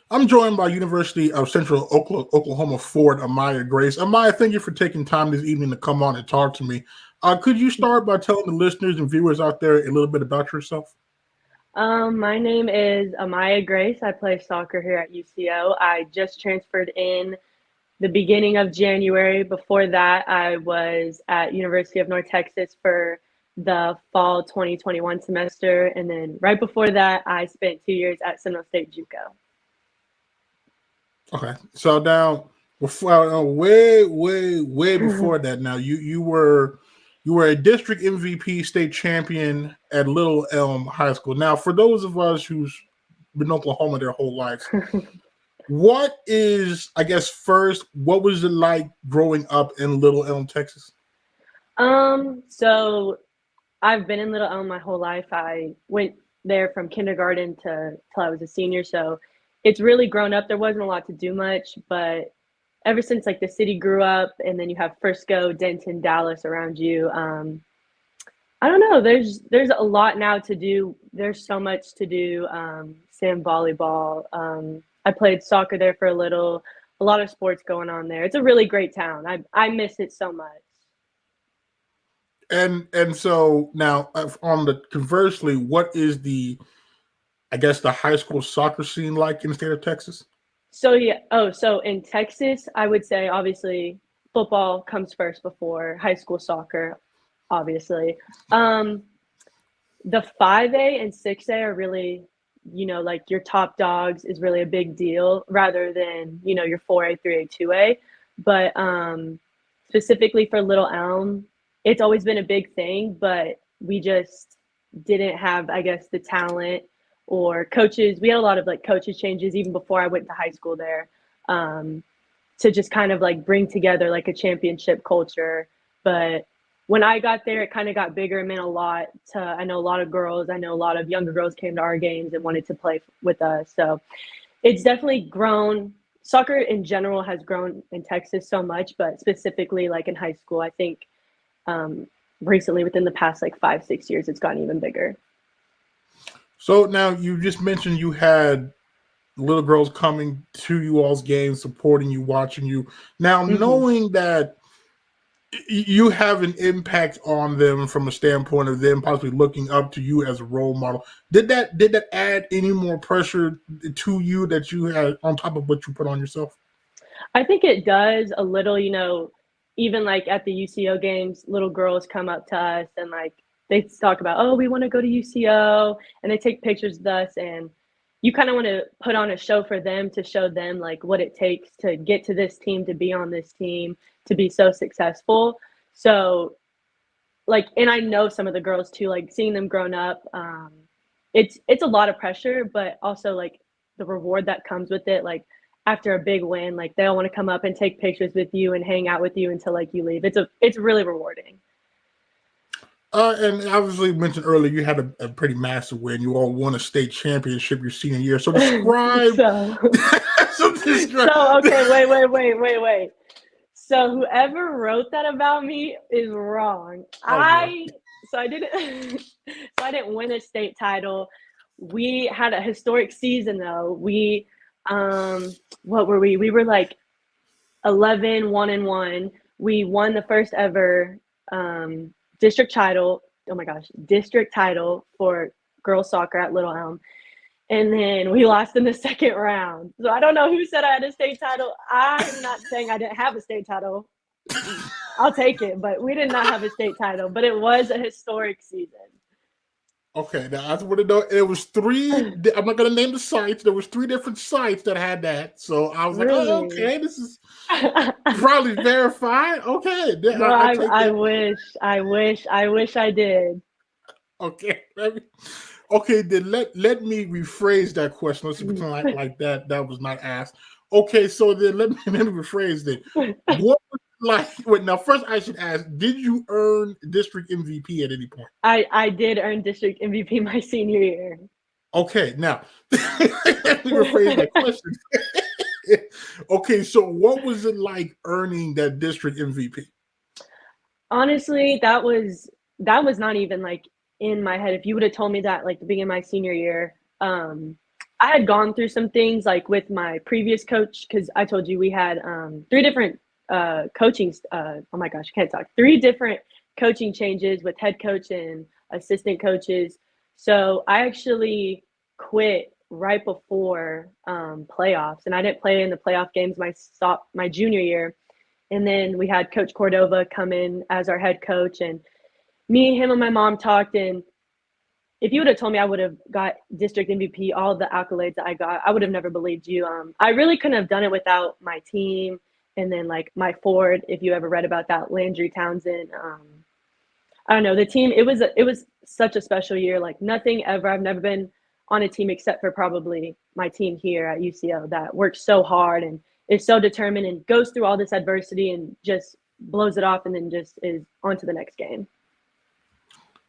I'm joined by University of Central Oklahoma forward Amaya Grace. Amaya, thank you for taking time this evening to come on and talk to me. Could you start by telling the listeners and viewers out there a little bit about yourself? My name is Amaya Grace. I play soccer here at UCO. I just transferred in the beginning of January. Before that, I was at University of North Texas for the fall 2021 semester, and then right before that, I spent 2 years at Seminole State JUCO. Okay, so now before, way before that, now you were a district MVP, state champion at Little Elm High School. Now, for those of us who's been in Oklahoma their whole lives, what is, I guess, first, what was it like growing up in Little Elm, Texas? So I've been in Little Elm my whole life. I went there from kindergarten to till I was a senior, so it's really grown up. There wasn't a lot to do much, but ever since like the city grew up, and then you have Frisco, Denton, Dallas around you. I don't know. There's a lot now to do. There's so much to do. Sand volleyball. I played soccer there for a little. A lot of sports going on there. It's a really great town. I miss it so much. And so now, on the conversely, what is the, I guess, the high school soccer scene like in the state of Texas? So yeah. Oh, so in Texas, I would say obviously football comes first before high school soccer. Obviously, the 5A and 6A are really, like your top dogs is really a big deal rather than, your 4A, 3A, 2A. But specifically for Little Elm, it's always been a big thing, but we just didn't have, I guess, the talent or coaches. We had a lot of like coaches changes even before I went to high school there, to just kind of like bring together like a championship culture. But when I got there, it kind of got bigger. It meant a lot to, I know a lot of girls, I know a lot of younger girls came to our games and wanted to play with us. So it's definitely grown. Soccer in general has grown in Texas so much, but specifically like in high school, I think recently within the past like 5, 6 years, it's gotten even bigger. So now you just mentioned you had little girls coming to you all's games, supporting you, watching you. Now, Hmm. knowing that you have an impact on them from a standpoint of them possibly looking up to you as a role model, did that add any more pressure to you that you had on top of what you put on yourself? I think it does a little, even like at the UCO games, little girls come up to us and like they talk about, oh, we want to go to UCO, and they take pictures with us, and you kind of want to put on a show for them to show them like what it takes to get to this team, to be on this team, to be so successful. So like, and I know some of the girls too, like seeing them grown up, it's a lot of pressure, but also like the reward that comes with it. Like after a big win, like they all want to come up and take pictures with you and hang out with you until like you leave. It's really rewarding. And obviously, you mentioned earlier you had a pretty massive win. You all won a state championship your senior year. So describe. so so describe. so okay, wait. So whoever wrote that about me is wrong. Oh boy. I didn't so I didn't win a state title. We had a historic season though. We what were we? We were like 11, 1-1. We won the first ever district title. Oh my gosh, district title for girls soccer at Little Elm. And then we lost in the second round. So I don't know who said I had a state title. I'm not saying I didn't have a state title. I'll take it, but we did not have a state title. But it was a historic season. Okay, now I just want to know. It was three. I'm not going to name the sites. There was three different sites that had that. So I was like, oh, Really? okay, this is probably verified. Okay, No, I take I that. wish, I wish I did. Okay, okay. Then let me rephrase that question. Let's pretend like that was not asked. Okay, so then let me rephrase it. What was it like? Wait, now first I should ask: did you earn district MVP at any point? I did earn district MVP my senior year. Okay, now let me rephrase that question. Okay, so what was it like earning that district MVP? Honestly, that was not even like in my head. If you would have told me that like the beginning of my senior year, I had gone through some things like with my previous coach, because I told you we had 3 different coaching. Oh my gosh, I can't talk. 3 different coaching changes with head coach and assistant coaches. So I actually quit right before playoffs, and I didn't play in the playoff games my junior year. And then we had Coach Cordova come in as our head coach, and me, him, and my mom talked, and if you would have told me I would have got district MVP, all the accolades that I got, I would have never believed you. I really couldn't have done it without my team, and then like my forward, if you ever read about that, Landry Townsend. I don't know, the team. It was such a special year. Like nothing ever. I've never been on a team except for probably my team here at UCO that works so hard and is so determined and goes through all this adversity and just blows it off and then just is on to the next game.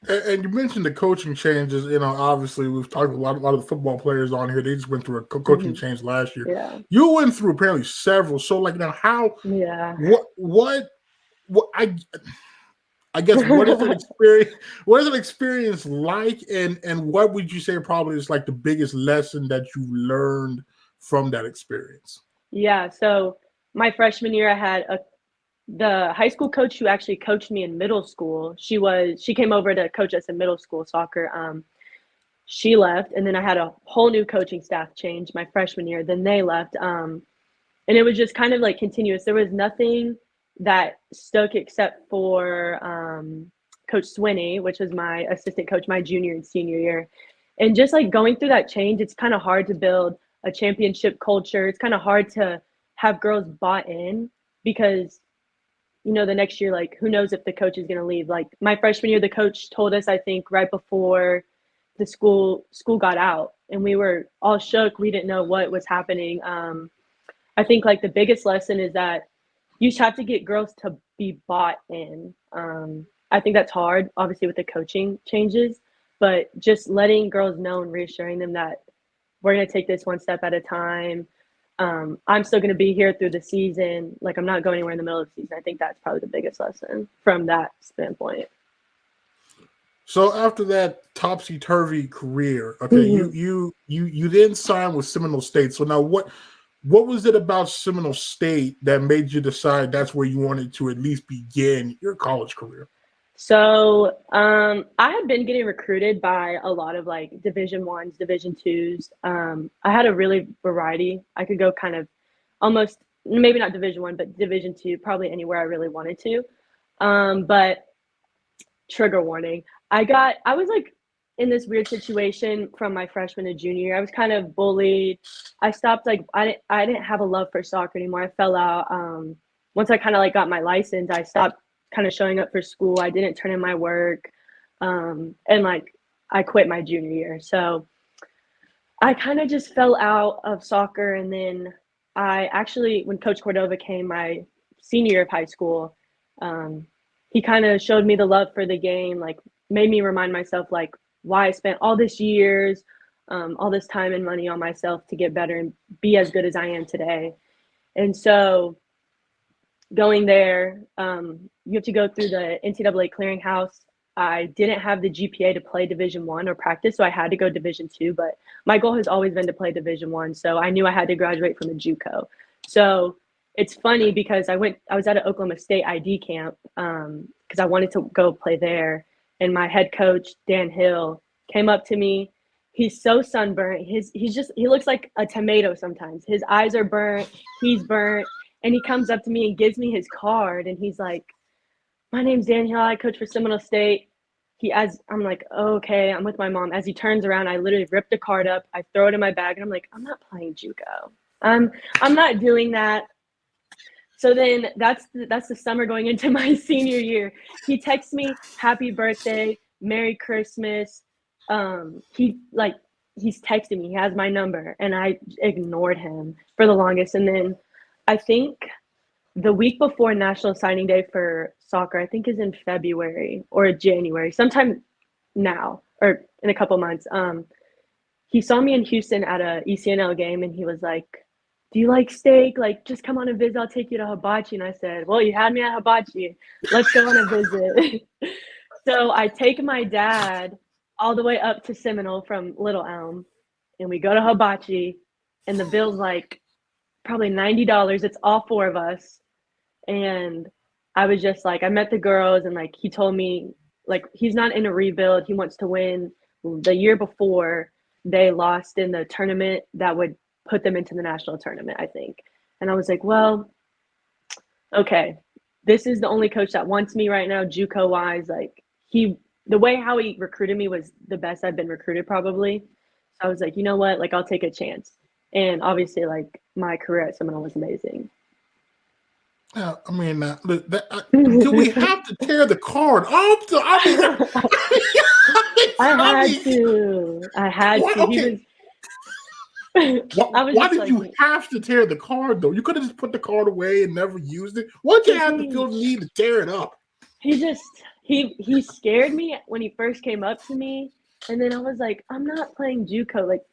And you mentioned the coaching changes. Obviously we've talked to a lot of the football players on here. They just went through a coaching change last year. Yeah. You went through apparently several. So like now, how? Yeah. What? I guess what is an experience? What is an experience like? And what would you say probably is like the biggest lesson that you learned from that experience? Yeah. So my freshman year, I had the high school coach who actually coached me in middle school. She came over to coach us in middle school soccer. She left, and then I had a whole new coaching staff change my freshman year. Then they left, and it was just kind of like continuous. There was nothing that stuck except for Coach Swinney, which was my assistant coach my junior and senior year. And just like going through that change, it's kind of hard to build a championship culture. It's kind of hard to have girls bought in because the next year, like, who knows if the coach is going to leave. Like, my freshman year, the coach told us, I think, right before the school got out, and we were all shook. We didn't know what was happening. I think, like, the biggest lesson is that you just have to get girls to be bought in. I think that's hard, obviously, with the coaching changes, but just letting girls know and reassuring them that we're going to take this one step at a time. I'm still going to be here through the season. Like, I'm not going anywhere in the middle of the season. I think that's probably the biggest lesson from that standpoint. So after that topsy-turvy career, okay, you then signed with Seminole State. So now what was it about Seminole State that made you decide that's where you wanted to at least begin your college career? So I had been getting recruited by a lot of like Division I's, Division II's. I had a really variety. I could go kind of almost, maybe not Division I, but Division II, probably anywhere I really wanted to. But trigger warning, I was like in this weird situation from my freshman to junior year. I was kind of bullied. I stopped, like, I didn't have a love for soccer anymore. I fell out. Once I kind of like got my license, I stopped kind of showing up for school. I didn't turn in my work. And like, I quit my junior year. So I kind of just fell out of soccer. And then I actually, when Coach Cordova came my senior year of high school, he kind of showed me the love for the game, like made me remind myself like why I spent all this years, all this time and money on myself to get better and be as good as I am today. And so going there, you have to go through the NCAA clearinghouse. I didn't have the GPA to play Division I or practice, so I had to go Division II. But my goal has always been to play Division I, so I knew I had to graduate from a JUCO. So it's funny because I was at an Oklahoma State ID camp because I wanted to go play there. And my head coach, Dan Hill, came up to me. He's so sunburnt. He looks like a tomato sometimes. His eyes are burnt. He's burnt. And he comes up to me and gives me his card. And he's like, "My name's Dan Hill. I coach for Seminole State." I'm like, oh, okay, I'm with my mom. As he turns around, I literally rip the card up. I throw it in my bag. And I'm like, I'm not playing JUCO. I'm not doing that. So then that's the summer going into my senior year. He texts me, "Happy birthday, Merry Christmas." He's texting me. He has my number, and I ignored him for the longest. And then I think the week before National Signing Day for soccer, I think is in February or January, sometime now or in a couple months. He saw me in Houston at a ECNL game, and he was like, "Do you like steak? Like, just come on a visit. I'll take you to Hibachi." And I said, "Well, you had me at Hibachi. Let's go on a visit." So I take my dad all the way up to Seminole from Little Elm. and we go to hibachi, and the bill's like probably $90. It's all 4 of us. And I was just like, I met the girls, and like he told me, like, he's not in a rebuild. He wants to win. The year before, they lost in the tournament that would put them into the national tournament, I think. And I was like, well, okay, this is the only coach that wants me right now, JUCO wise. Like, the way how he recruited me was the best I've been recruited probably. So I was like, you know what? Like, I'll take a chance. And obviously, like, my career at Seminole was amazing. I mean, do we have to tear the card off? I had to. Okay. Why did you have to tear the card, though? You could have just put the card away and never used it. Why'd you have to feel the need to tear it up? He scared me when he first came up to me, and then I was like, I'm not playing JUCO. Like,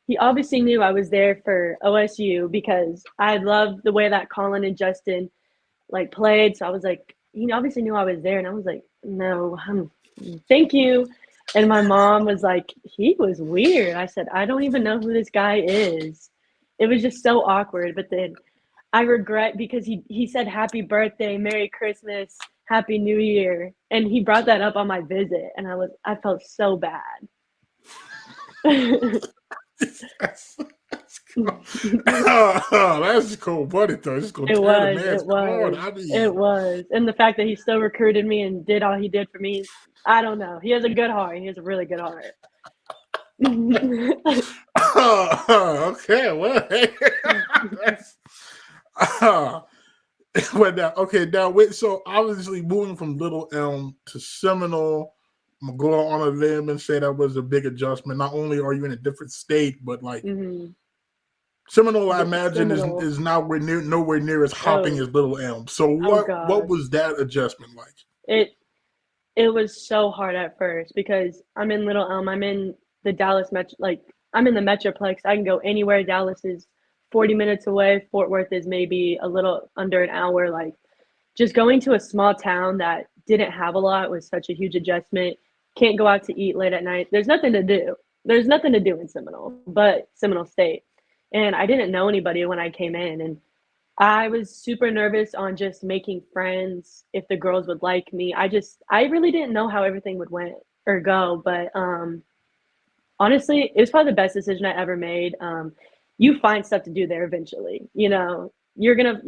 he obviously knew I was there for OSU because I loved the way that Colin and Justin like played. So I was like, he obviously knew I was there, and I was like, no, thank you. And my mom was like, he was weird. I said, I don't even know who this guy is. It was just so awkward. But then I regret because he said happy birthday, Merry Christmas, Happy New Year. And he brought that up on my visit, and I felt so bad. That's cool, buddy. Though it's gonna it tear the man's card. It was, and the fact that he still recruited me and did all he did for me, I don't know. He has a good heart. He has a really good heart. Okay, well, so obviously moving from Little Elm to Seminole, I'm gonna go on a limb and say that was a big adjustment. Not only are you in a different state, but like Seminole, I imagine is nowhere near as hopping as Little Elm. So what was that adjustment like? It was so hard at first because I'm in Little Elm. I'm in the Dallas Metro, like I'm in the Metroplex. I can go anywhere. Dallas is 40 minutes away. Fort Worth is maybe a little under an hour. Like, just going to a small town that didn't have a lot was such a huge adjustment. Can't go out to eat late at night. There's nothing to do. There's nothing to do in Seminole, but Seminole State. And I didn't know anybody when I came in. And I was super nervous on just making friends, if the girls would like me. I really didn't know how everything would go. But honestly, it was probably the best decision I ever made. You find stuff to do there eventually. You know, you're gonna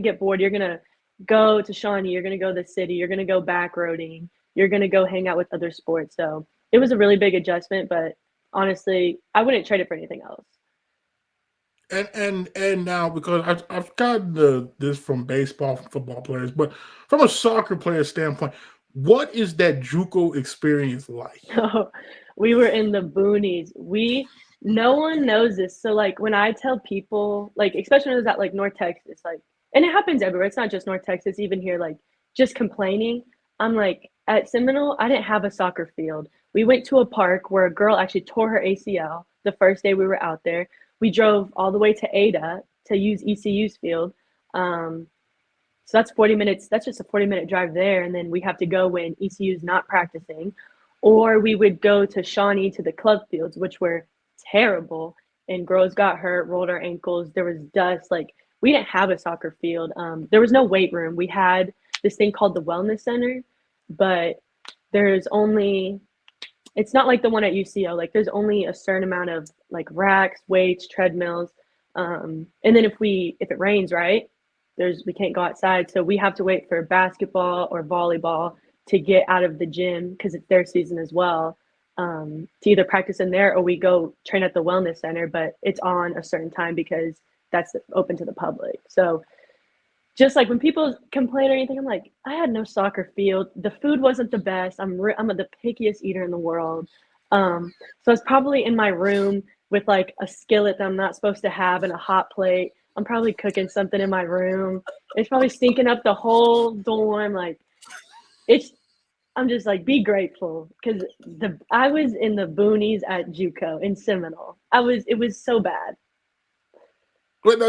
get bored. You're gonna go to Shawnee. You're gonna go to the city. You're gonna go back roading. You're gonna go hang out with other sports. So it was a really big adjustment. But honestly, I wouldn't trade it for anything else. And now, because I've gotten this from baseball, from football players, but from a soccer player standpoint, what is that JUCO experience like? Oh, we were in the boonies. No one knows this. So like when I tell people, like especially when it was at like North Texas, like, and it happens everywhere. It's not just North Texas, even here, like just complaining. I'm like, at Seminole, I didn't have a soccer field. We went to a park where a girl actually tore her ACL the first day we were out there. We drove all the way to Ada to use ECU's field. So that's 40 minutes. That's just a 40-minute drive there. And then we have to go when ECU's not practicing. Or we would go to Shawnee to the club fields, which were terrible. And girls got hurt, rolled our ankles. There was dust. Like, we didn't have a soccer field. There was no weight room. We had this thing called the Wellness Center, but it's not like the one at UCO. Like, there's only a certain amount of like racks, weights, treadmills. And then if it rains, right, we can't go outside. So we have to wait for basketball or volleyball to get out of the gym because it's their season as well, to either practice in there or we go train at the Wellness Center, but it's on a certain time because that's open to the public. So just like when people complain or anything, I'm like, I had no soccer field. The food wasn't the best. I'm the pickiest eater in the world. So I was probably in my room with like a skillet that I'm not supposed to have and a hot plate. I'm probably cooking something in my room. It's probably stinking up the whole dorm. Like, I'm just like, be grateful because I was in the boonies at JUCO in Seminole. It was so bad.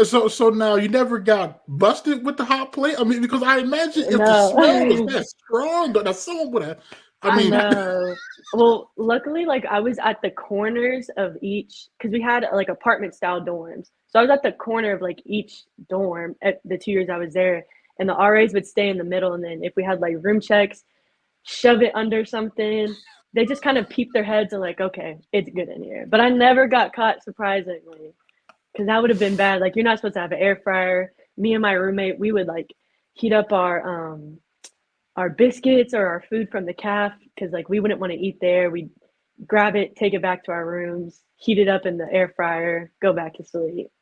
So now you never got busted with the hot plate? I mean, because I imagine if the smell was that strong, that someone would have I mean, know. Well, luckily, like I was at the corners of each because we had like apartment style dorms. So I was at the corner of like each dorm at the 2 years I was there, and the RAs would stay in the middle. And then if we had like room checks, shove it under something. They just kind of peep their heads and like, okay, it's good in here. But I never got caught, surprisingly, because that would have been bad. Like you're not supposed to have an air fryer. Me and my roommate, we would like heat up our biscuits or our food from the caf because like we wouldn't want to eat there. We'd grab it, take it back to our rooms, heat it up in the air fryer, go back to sleep.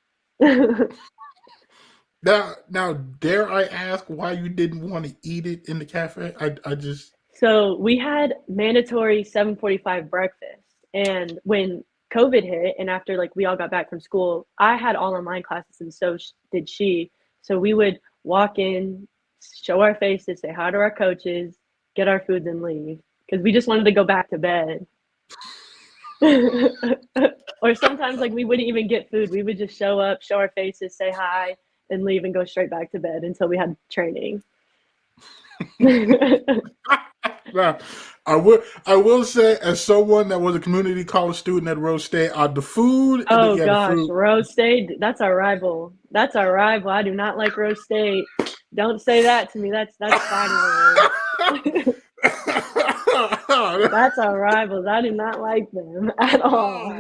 now, dare I ask why you didn't want to eat it in the cafe? I just So we had mandatory 7:45 breakfast, and when COVID hit, and after like we all got back from school, I had all online classes, and so did she. So we would walk in, show our faces, say hi to our coaches, get our foods, and leave because we just wanted to go back to bed. Or sometimes like we wouldn't even get food. We would just show up, show our faces, say hi, and leave and go straight back to bed until we had training. now, I will say, as someone that was a community college student at Rose State, the food. Oh yeah, gosh, the food. Rose State, that's our rival. That's our rival. I do not like Rose State. Don't say that to me. That's fighting words. That's our rivals. I do not like them at all.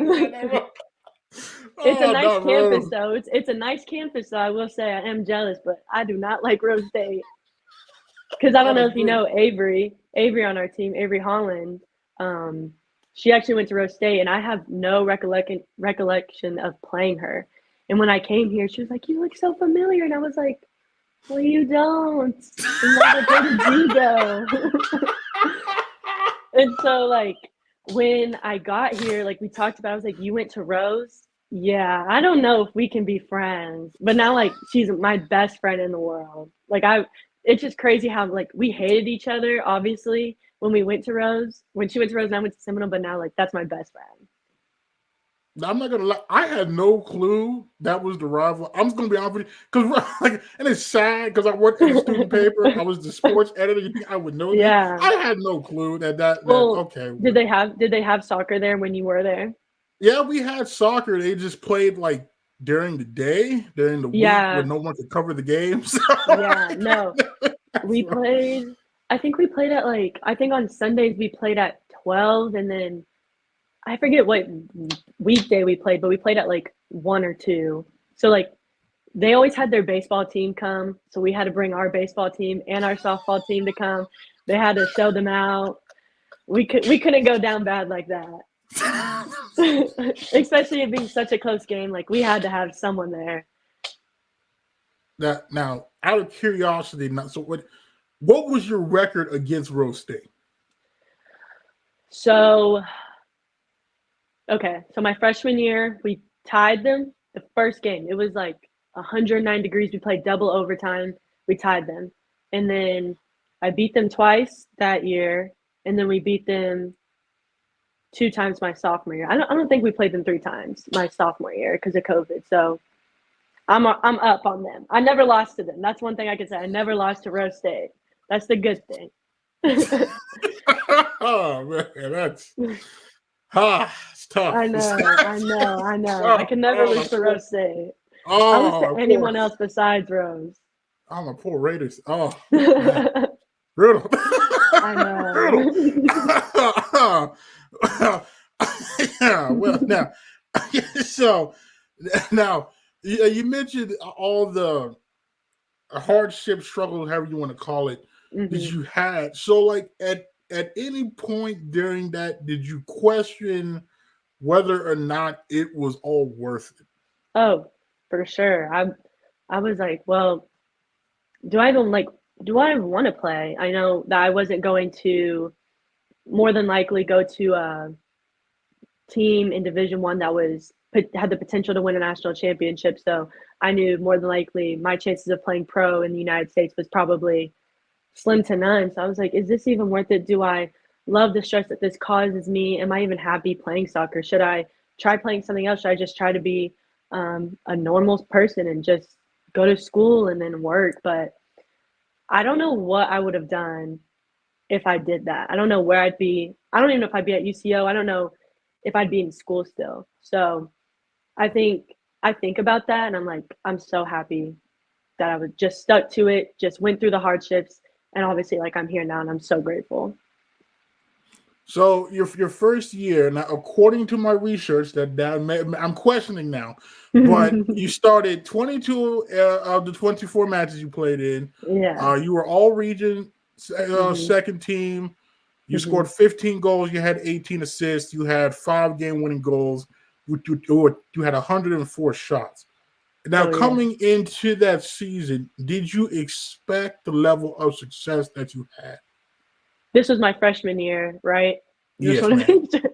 It's a nice campus, though. It's a nice campus, though. I will say I am jealous, but I do not like Rose State. Because I don't know if you know Avery on our team, Avery Holland. She actually went to Rose State, and I have no recollection of playing her. And when I came here, she was like, "You look so familiar," and I was like, "Well, you don't. You never go to JUCO." And so, like, when I got here, like we talked about, I was like, "You went to Rose." Yeah, I don't know if we can be friends, but now like she's my best friend in the world. Like it's just crazy how like we hated each other, obviously, when we went to Rose. When she went to Rose and I went to Seminole, but now like that's my best friend. I'm not gonna lie. I had no clue that was the rival. I'm just gonna be honest with you, because like, and it's sad because I worked in the student paper. I was the sports editor. You think I would know that? Yeah. I had no clue that. Well, okay. Did they have soccer there when you were there? Yeah, we had soccer. They just played like during the day, during the week when no one could cover the games. Yeah, no. We played, I think on Sundays we played at 12, and then I forget what weekday we played, but we played at like 1 or 2. So like they always had their baseball team come, so we had to bring our baseball team and our softball team to come. They had to show them out. We couldn't go down bad like that. Especially it being such a close game, like we had to have someone there. Now, out of curiosity, so what was your record against Rose State? So, okay, so my freshman year, we tied them the first game. It was like 109 degrees. We played double overtime. We tied them, and then I beat them twice that year, and then we beat them 2 times my sophomore year. I don't think we played them 3 times my sophomore year because of COVID. So I'm up on them. I never lost to them. That's one thing I can say. I never lost to Rose State. That's the good thing. Oh man, that's it's tough. I know. I can never lose to Rose State. I lose to anyone else besides Rose. I'm a poor Raiders. Oh, brutal. I know. Yeah, well, now, so now you mentioned all the hardship, struggle, however you want to call it, that you had. So, like at any point during that, did you question whether or not it was all worth it? Oh, for sure. I was like, well, do I want to play? I know that I wasn't going to more than likely go to a team in Division I that had the potential to win a national championship. So I knew more than likely my chances of playing pro in the United States was probably slim to none. So I was like, is this even worth it? Do I love the stress that this causes me? Am I even happy playing soccer? Should I try playing something else? Should I just try to be a normal person and just go to school and then work? But I don't know what I would have done if I did that. I don't know where I'd be. I don't even know if I'd be at UCO. I don't know if I'd be in school still. So I think about that, and I'm like, I'm so happy that I was just stuck to it, just went through the hardships, and obviously, like, I'm here now, and I'm so grateful. So your first year, now according to my research, I'm questioning now, but you started 22 of the 24 matches you played in. Yeah. You were all region Mhm. second team. You Mhm. scored 15 goals. You had 18 assists. You had 5 game-winning goals. You had 104 shots. Now, Oh, yeah. coming into that season, did you expect the level of success that you had? This was my freshman year, right? Just Yes, want ma'am. to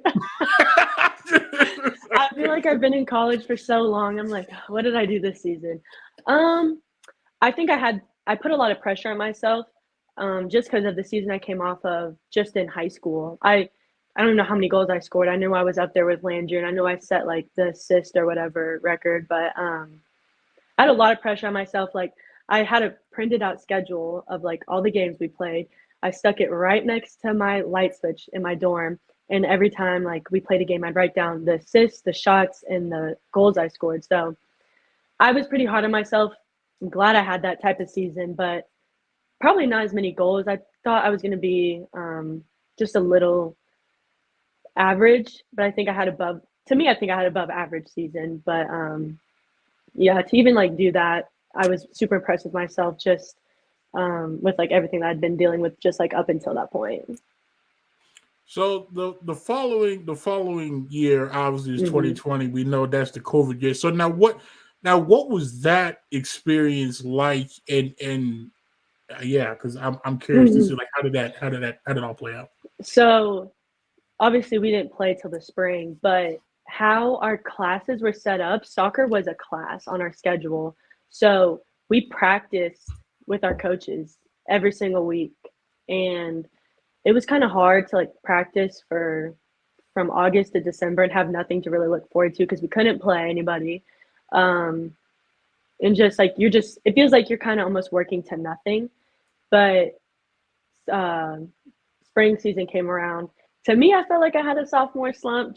I feel like I've been in college for so long. I'm like, what did I do this season? I think I put a lot of pressure on myself, just because of the season I came off of just in high school. I don't know how many goals I scored. I knew I was up there with Landry, and I know I set like the assist or whatever record, but I had a lot of pressure on myself. Like, I had a printed out schedule of like all the games we played. I stuck it right next to my light switch in my dorm. And every time like we played a game, I'd write down the assists, the shots, and the goals I scored. So I was pretty hard on myself. I'm glad I had that type of season, but probably not as many goals. I thought I was going to be just a little average, but I think I had above. To me, I think I had above average season. But yeah, to even like do that, I was super impressed with myself. Just with like everything that I'd been dealing with, just like up until that point. So the following year, obviously, is Hmm. 2020. We know that's the COVID year. So now what was that experience like? And yeah, because I'm curious to see like how did all play out? So obviously we didn't play till the spring, but how our classes were set up, soccer was a class on our schedule. So we practiced with our coaches every single week. And it was kind of hard to like practice for from August to December and have nothing to really look forward to because we couldn't play anybody. Um, and just like it feels like you're kind of almost working to nothing. But um, spring season came around. To me, I felt like I had a sophomore slump.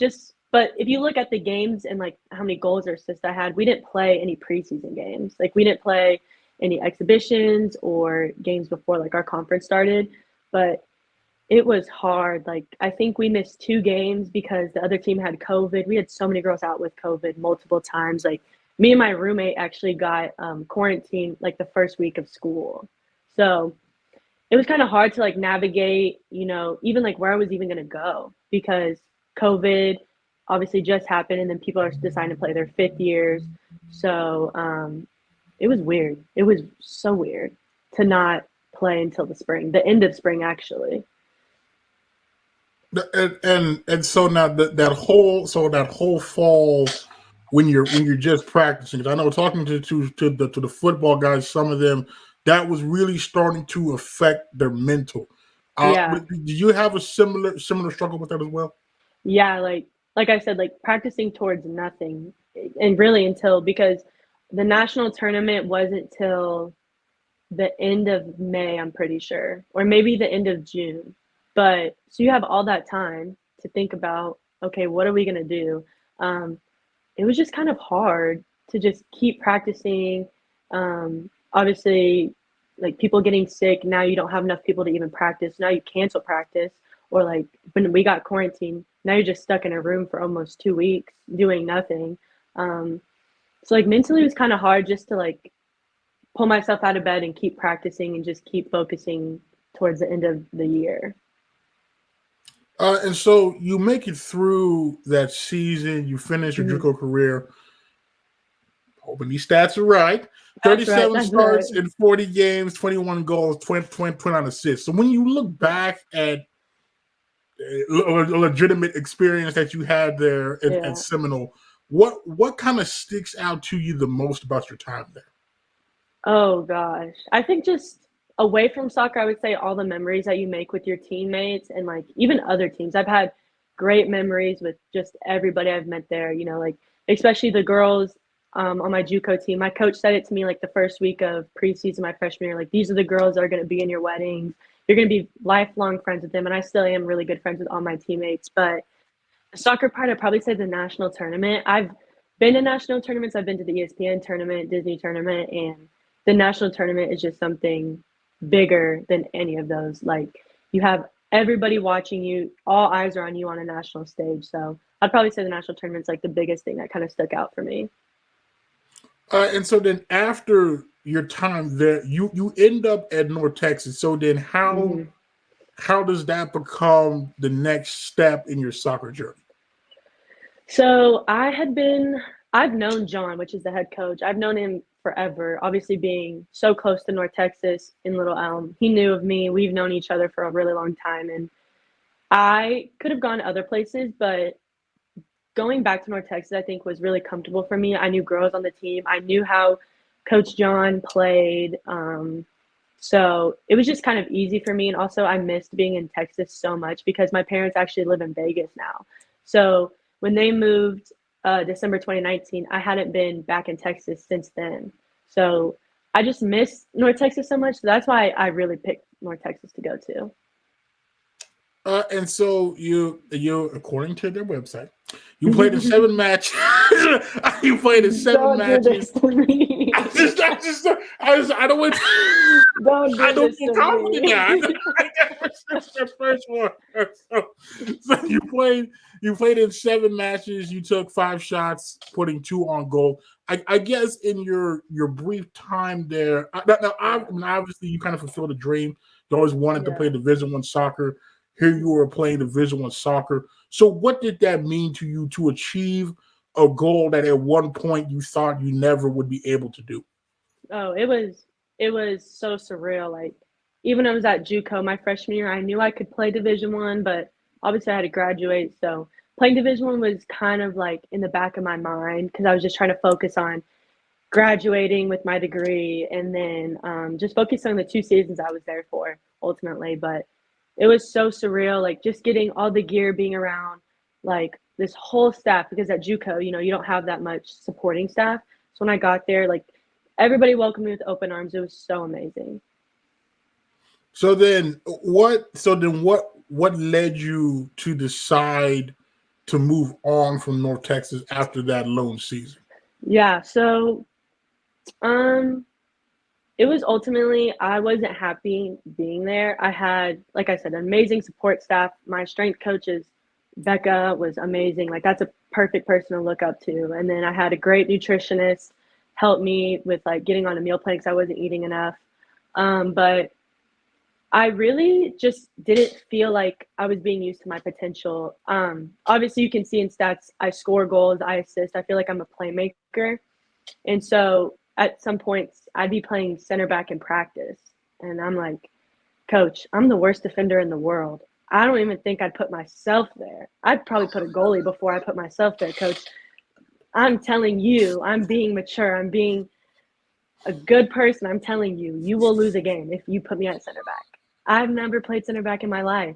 But if you look at the games and like how many goals or assists I had, we didn't play any preseason games. Like we didn't play any exhibitions or games before like our conference started. But it was hard. Like I think we missed 2 games because the other team had COVID. We had so many girls out with COVID multiple times. Like me and my roommate actually got quarantined like the first week of school. So it was kind of hard to like navigate, even like where I was even going to go because COVID obviously just happened and then people are deciding to play their 5th years. So it was weird. It was so weird to not play until the spring, the end of spring, actually. And so now that whole fall when you're just practicing. 'Cause I know talking to the football guys, some of them that was really starting to affect their mental. Yeah. But did you have a similar struggle with that as well? Yeah. Like I said, like practicing towards nothing and really until because the national tournament wasn't till the end of May, I'm pretty sure, or maybe the end of June. But so you have all that time to think about, okay, what are we going to do? Um, it was just kind of hard to just keep practicing. Obviously, like people getting sick, now you don't have enough people to even practice. Now you cancel practice, or like when we got quarantined, now you're just stuck in a room for almost 2 weeks doing nothing. Um, so like mentally, it was kind of hard just to like pull myself out of bed and keep practicing and just keep focusing towards the end of the year. And so you make it through that season. You finish your Mhm. JUCO career. Hoping these stats are right. That's right. 37 That's right. starts in 40 games, 21 goals, 29 assists. So when you look back at a legitimate experience that you had there at Yeah. Seminole, what kind of sticks out to you the most about your time there? Oh gosh. I think just away from soccer, I would say all the memories that you make with your teammates and like even other teams. I've had great memories with just everybody I've met there, like especially the girls on my JUCO team. My coach said it to me like the first week of preseason my freshman year, like these are the girls that are going to be in your weddings. you're going to be lifelong friends with them. And I still am really good friends with all my teammates. But the soccer part, I'd probably say the national tournament. I've been to national tournaments. I've been to the ESPN tournament, Disney tournament, and the national tournament is just something bigger than any of those. Like, you have everybody watching you, all eyes are on you on a national stage. So I'd probably say the national tournament's like the biggest thing that kind of stuck out for me. And so then after your time there, you end up at North Texas. So then how does that become the next step in your soccer journey? So I've known John, which is the head coach. I've known him forever, obviously being so close to North Texas in Little Elm. He knew of me. We've known each other for a really long time. And I could have gone to other places, but going back to North Texas, I think was really comfortable for me. I knew girls on the team. I knew how Coach John played. So it was just kind of easy for me. And also I missed being in Texas so much because my parents actually live in Vegas now. So when they moved December 2019, I hadn't been back in Texas since then. So I just missed North Texas so much. So that's why I really picked North Texas to go to. And so you according to their website, you played in 7 matches. You played in 7 matches. Do this to me. I don't want. I don't feel confident now. That's the first one. So you played in 7 matches. You took 5 shots, putting 2 on goal. I guess in your brief time there, obviously you kind of fulfilled a dream. You always wanted to play Division I soccer. Here you were playing Division I soccer. So what did that mean to you to achieve a goal that at one point you thought you never would be able to do? Oh, it was so surreal. Like, even when I was at JUCO my freshman year, I knew I could play Division I, but obviously I had to graduate. So playing Division I was kind of like in the back of my mind because I was just trying to focus on graduating with my degree and then just focus on the 2 seasons I was there for ultimately. But it was so surreal, like just getting all the gear, being around like this whole staff, because at JUCO, you don't have that much supporting staff. So when I got there, like everybody welcomed me with open arms. It was so amazing. So then what led you to decide to move on from North Texas after that lone season? Yeah, so it was ultimately, I wasn't happy being there. I had, like I said, an amazing support staff. My strength coaches, Becca, was amazing. Like, that's a perfect person to look up to. And then I had a great nutritionist help me with, like, getting on a meal plan because I wasn't eating enough. But I really just didn't feel like I was being used to my potential. Obviously, you can see in stats, I score goals, I assist. I feel like I'm a playmaker. And so at some points, I'd be playing center back in practice. And I'm like, Coach, I'm the worst defender in the world. I don't even think I'd put myself there. I'd probably put a goalie before I put myself there, Coach. I'm telling you, I'm being mature. I'm being a good person. I'm telling you, you will lose a game if you put me at center back. I've never played center back in my life.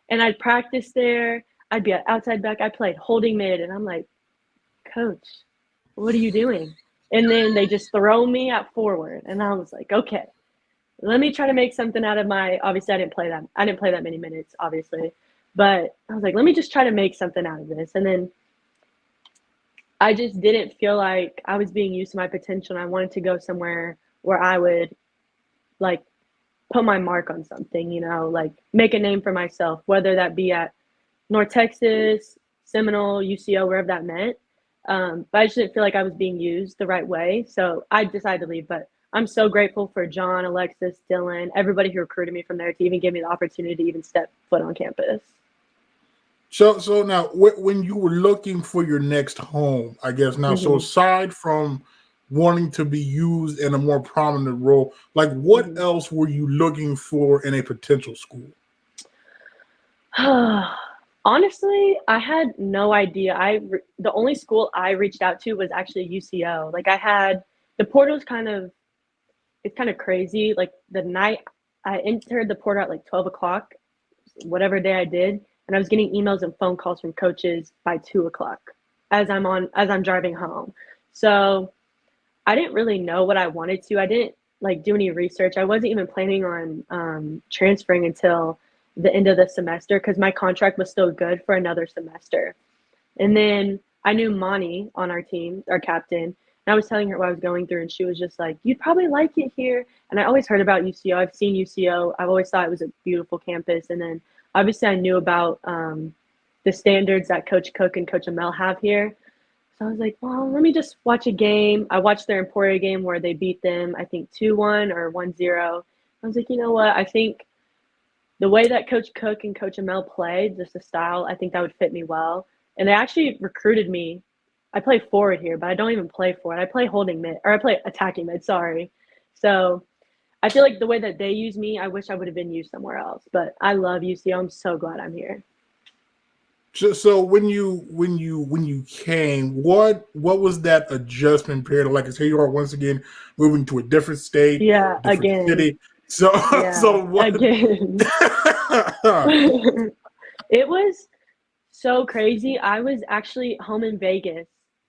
And I'd practice there. I'd be at outside back. I played holding mid. And I'm like, Coach, what are you doing? And then they just throw me at forward. And I was like, okay, let me try to make something out of obviously I didn't play that many minutes, obviously. But I was like, let me just try to make something out of this. And then I just didn't feel like I was being used to my potential. And I wanted to go somewhere where I would like put my mark on something, like make a name for myself, whether that be at North Texas, Seminole, UCO, wherever that meant. But I just didn't feel like I was being used the right way. So I decided to leave. But I'm so grateful for John, Alexis, Dylan, everybody who recruited me from there to even give me the opportunity to even step foot on campus. So now when you were looking for your next home, I guess now, so aside from wanting to be used in a more prominent role, like what else were you looking for in a potential school? Honestly, I had no idea. The only school I reached out to was actually UCO. Like the portal's it's kind of crazy. Like the night I entered the portal at like 12 o'clock, whatever day I did, and I was getting emails and phone calls from coaches by 2 o'clock as I'm driving home. So I didn't really know what I wanted to. I didn't like do any research. I wasn't even planning on transferring until the end of the semester because my contract was still good for another semester. And then I knew Monty on our team, our captain, and I was telling her what I was going through, and she was just like, "You'd probably like it here." And I always heard about UCO. I've seen UCO. I've always thought it was a beautiful campus. And then obviously I knew about the standards that Coach Cook and Coach Amel have here. So I was like, well, let me just watch a game. I watched their Emporia game where they beat them, I think 2-1 or 1-0. I was like, you know what? I think the way that Coach Cook and Coach Amel played, just the style, I think that would fit me well. And they actually recruited me. I play forward here, but I don't even play forward. I play holding mid, or I play attacking mid, sorry. So I feel like the way that they use me, I wish I would have been used somewhere else. But I love UCO. I'm so glad I'm here. So when you came, what was that adjustment period like? Because here you are once again moving to a different state, Yeah, different again. city. So Yeah, so what? Again. It was so crazy. I was actually home in Vegas,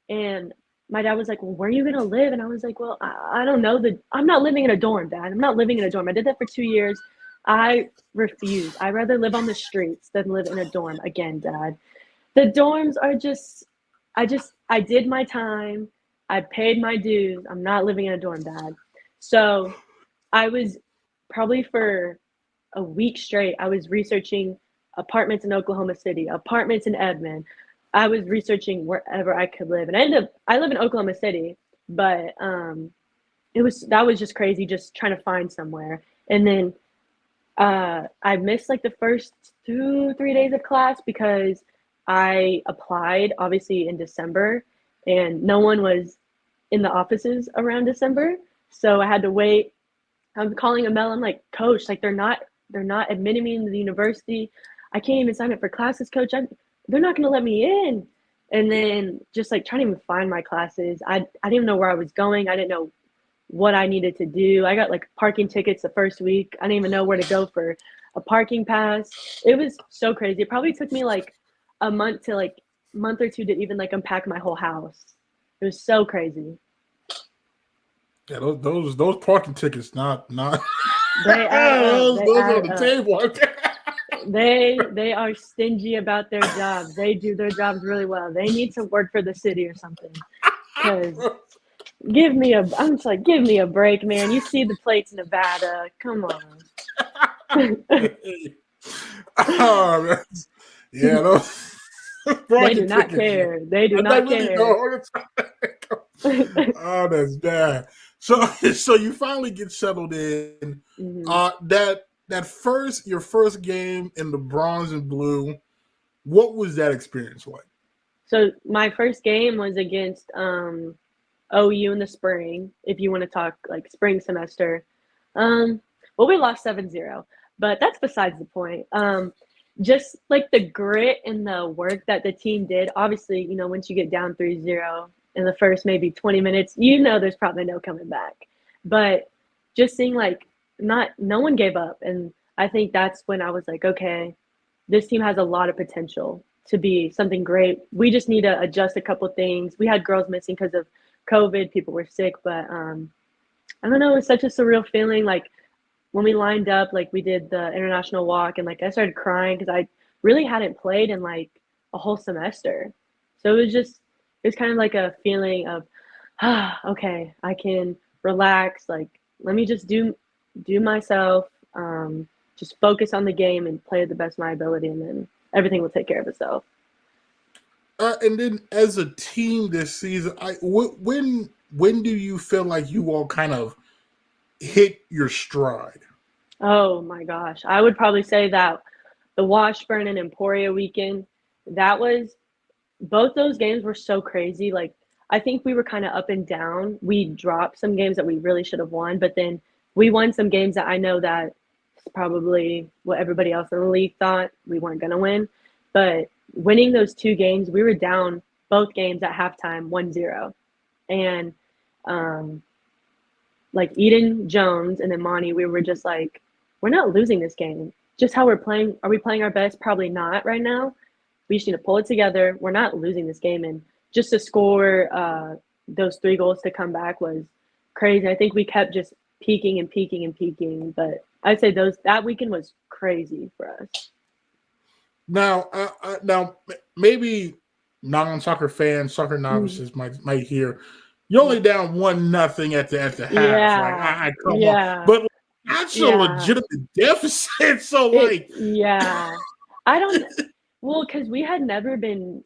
and my dad was like, "Well, where are you gonna live?" And I was like, "Well, I don't know. I'm not living in a dorm, Dad. I'm not living in a dorm. I did that for 2 years. I refuse. I'd rather live on the streets than live in a dorm again, Dad. The dorms are just, I did my time. I paid my dues. I'm not living in a dorm, Dad." So I was probably for a week straight, I was researching apartments in Oklahoma City, apartments in Edmond. I was researching wherever I could live. And I live in Oklahoma City, but that was just crazy, just trying to find somewhere. And then I missed like the first 2-3 days of class because I applied obviously in December and no one was in the offices around December. So I had to wait. I'm calling Amel. I'm like, "Coach, like they're not admitting me into the university. I can't even sign up for classes, Coach. They're not going to let me in." And then just like trying to even find my classes. I didn't even know where I was going. I didn't know what I needed to do. I got like parking tickets the first week. I didn't even know where to go for a parking pass. It was so crazy. It probably took me like a month or two to even like unpack my whole house. It was so crazy. Yeah, those parking tickets, not They add up. They those are add on the up. table. They are stingy about their jobs. They do their jobs really well. They need to work for the city or something. Because I'm just like, give me a break, man. You see the plates in Nevada. Come on. Oh, yeah, those They do parking not tickets. care. They do I not really care. know. Oh, that's bad. So you finally get settled in. Mm-hmm. Your first game in the bronze and blue. What was that experience like? So my first game was against OU in the spring, if you want to talk like spring semester. Well, we lost 7-0, but that's besides the point. Just like the grit and the work that the team did. Obviously, once you get down 3-0 in the first maybe 20 minutes, there's probably no coming back. But just seeing like no one gave up. And I think that's when I was like, okay, this team has a lot of potential to be something great. We just need to adjust a couple things. We had girls missing because of COVID. People were sick, but I don't know. It was such a surreal feeling. Like when we lined up, like we did the international walk, and like I started crying because I really hadn't played in like a whole semester. So it was kind of like a feeling of, okay, I can relax. Like let me just do myself. Just focus on the game and play to the best of my ability, and then everything will take care of itself. And then as a team this season, when do you feel like you all kind of hit your stride? Oh my gosh. I would probably say that the Washburn and Emporia weekend, both those games were so crazy. Like, I think we were kind of up and down. We dropped some games that we really should have won, but then we won some games that I know that is probably what everybody else in the league thought we weren't going to win. But winning those two games, we were down both games at halftime 1-0. And like Eden Jones and then Monty, we were just like, we're not losing this game. Just how we're playing. Are we playing our best? Probably not right now. We just need to pull it together. We're not losing this game. And just to score those 3 goals to come back was crazy. I think we kept just peaking and peaking and peaking. But I'd say that weekend was crazy for us. Now, maybe non-soccer fans, soccer novices might hear you're only down 1-0 at the half. Like, Yeah, come on, but that's a yeah. legitimate deficit. So, I don't. Well, because we had never been.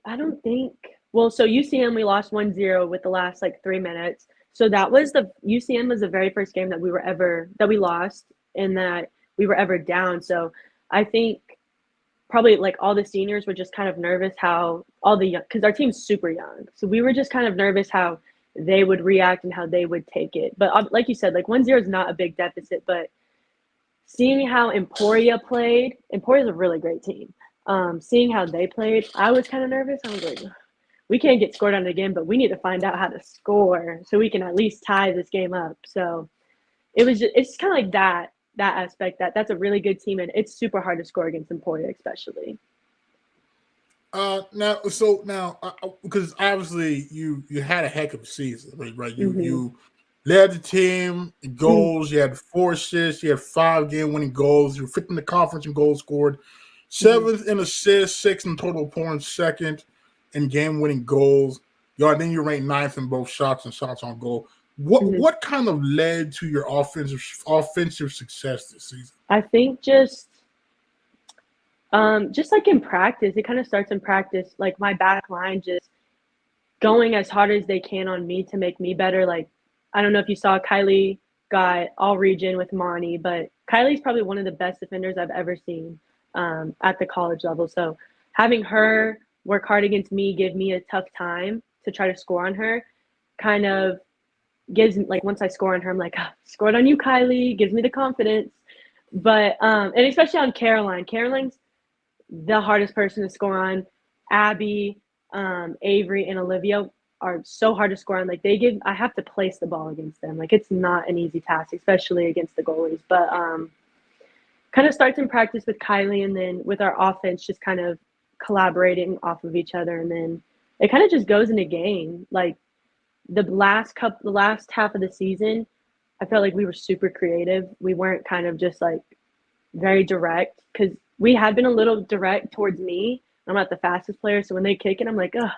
I don't think. Well, so UCM we lost 1-0 with the last 3 minutes. So that was UCM was the very first game that we lost and that we were ever down. So I think probably all the seniors were just kind of nervous how all the young, because our team's super young. So we were just kind of nervous how they would react and how they would take it. But like you said, 1-0 is not a big deficit, but seeing how Emporia played, Emporia's a really great team. Seeing how they played, I was kind of nervous. I was like, we can't get scored on again, but we need to find out how to score so we can at least tie this game up. So it's kind of like that aspect that's a really good team, and it's super hard to score against Emporia, especially. Now, because obviously you had a heck of a season, right? You led the team in goals. You had 4 assists. You had 5 game-winning goals. You were 5th in the conference in goals scored, 7th in assists, 6th in total points, 2nd in game-winning goals. Then you ranked 9th in both shots and shots on goal. What kind of led to your offensive success this season? I think just in practice, it kind of starts in practice. My back line just going as hard as they can on me to make me better. I don't know if you saw Kylie got all region with Monty, but Kylie's probably one of the best defenders I've ever seen at the college level. So having her work hard against me, give me a tough time to try to score on her, kind of gives once I score on her, I'm like, scored on you, Kylie, gives me the confidence. But and especially on Caroline. Caroline's the hardest person to score on. Abby, Avery, and Olivia are so hard to score on. I have to place the ball against them. It's not an easy task, especially against the goalies. But kind of starts in practice with Kylie, and then with our offense, just kind of collaborating off of each other, and then it kind of just goes into game. The last half of the season, I felt like we were super creative. We weren't kind of just very direct, because we had been a little direct towards me. I'm not the fastest player, so when they kick it, I'm like, oh,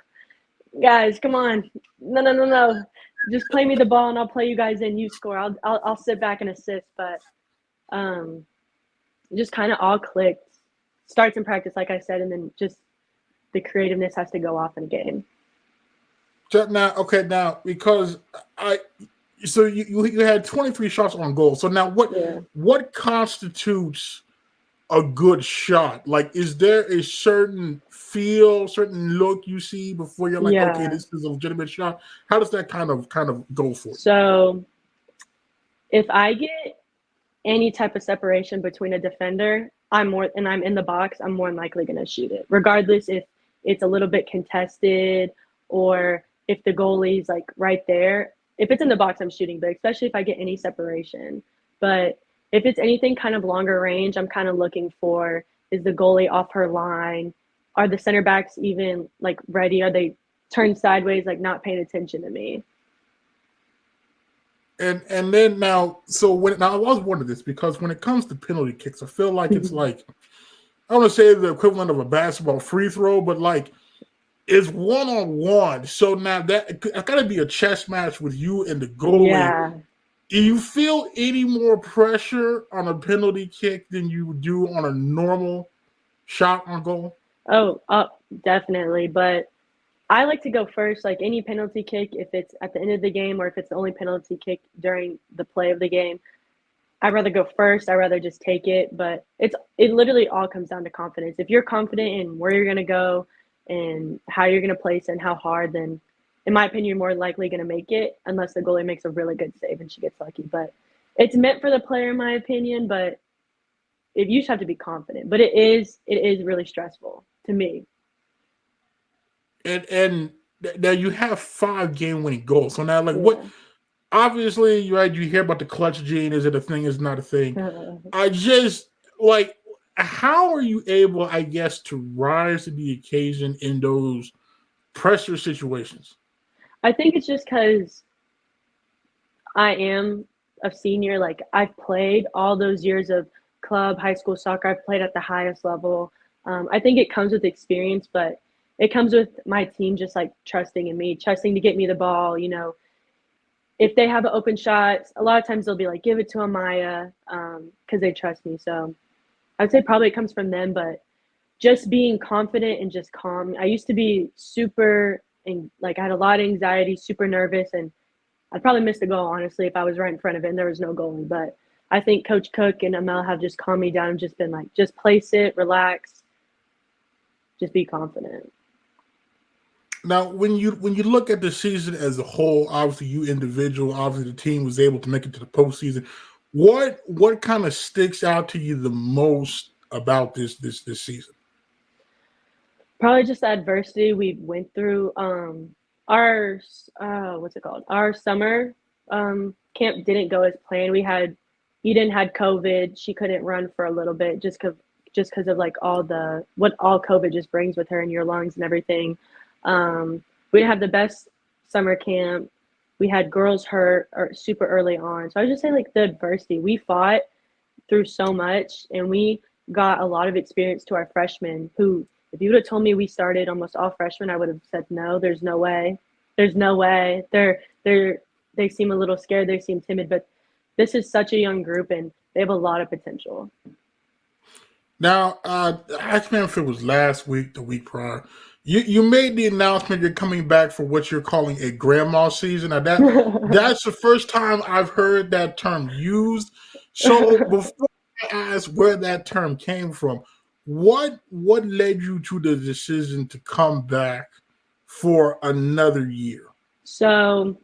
guys, come on, no, just play me the ball and I'll play you guys in. You score, I'll sit back and assist. But just kind of all clicked. Starts in practice, like I said, and then just the creativeness has to go off in a game. Now because you had 23 shots on goal. So now what constitutes a good shot? Is there a certain feel, certain look you see before you're okay, this is a legitimate shot? How does that kind of go for you? So if I get any type of separation between a defender, I'm in the box, I'm more than likely going to shoot it, regardless if it's a little bit contested or if the goalie's right there. If it's in the box, I'm shooting, but especially if I get any separation. But if it's anything kind of longer range, I'm kind of looking for, is the goalie off her line? Are the center backs even ready? Are they turned sideways, not paying attention to me? And then now, I was wondering this, because when it comes to penalty kicks, I feel like it's I don't want to say the equivalent of a basketball free throw, but it's 1-on-1. So now that got to be a chess match with you and the goalie. Yeah. Do you feel any more pressure on a penalty kick than you do on a normal shot on goal? Oh, definitely. But I like to go first. Any penalty kick, if it's at the end of the game or if it's the only penalty kick during the play of the game, I'd rather go first. I'd rather just take it. But it literally all comes down to confidence. If you're confident in where you're going to go and how you're going to place and how hard, then in my opinion, you're more likely going to make it, unless the goalie makes a really good save and she gets lucky. But it's meant for the player, in my opinion. But you just have to be confident. But it is really stressful to me. And now you have 5 game-winning goals. So now, what? Obviously, you hear about the clutch gene. Is it a thing? Is it not a thing? I just how are you able, I guess, to rise to the occasion in those pressure situations? I think it's just because I am a senior, like I've played all those years of club, high school soccer. I've played at the highest level. I think it comes with experience, but it comes with my team just like trusting in me, trusting to get me the ball. You know, if they have an open shot, a lot of times they'll be like, give it to Amaya, because they trust me. So I'd say probably it comes from them, but just being confident and just calm. I used to be super, and like I had a lot of anxiety, super nervous, and I'd probably miss the goal, honestly, if I was right in front of it and there was no goalie. But I think Coach Cook and Amel have just calmed me down and just been like, just place it, relax, just be confident. Now, when you look at the season as a whole, obviously you individual, obviously the team was able to make it to the postseason. What kind of sticks out to you the most about this season? Probably just the adversity we went through. Our what's it called? Our summer camp didn't go as planned. Eden had COVID. She couldn't run for a little bit just because of like what all COVID just brings with her in your lungs and everything. We didn't have the best summer camp. We had girls hurt super early on. So I would just say like the adversity. We fought through so much, and we got a lot of experience to our freshmen who, if you would have told me we started almost all freshmen, I would have said no, there's no way. There's no way. They seem a little scared, they seem timid, but this is such a young group and they have a lot of potential. Now, I can't remember if it was last week, the week prior. You made the announcement you're coming back for what you're calling a grandma season. Now that's the first time I've heard that term used. So before I ask where that term came from, what led you to the decision to come back for another year? So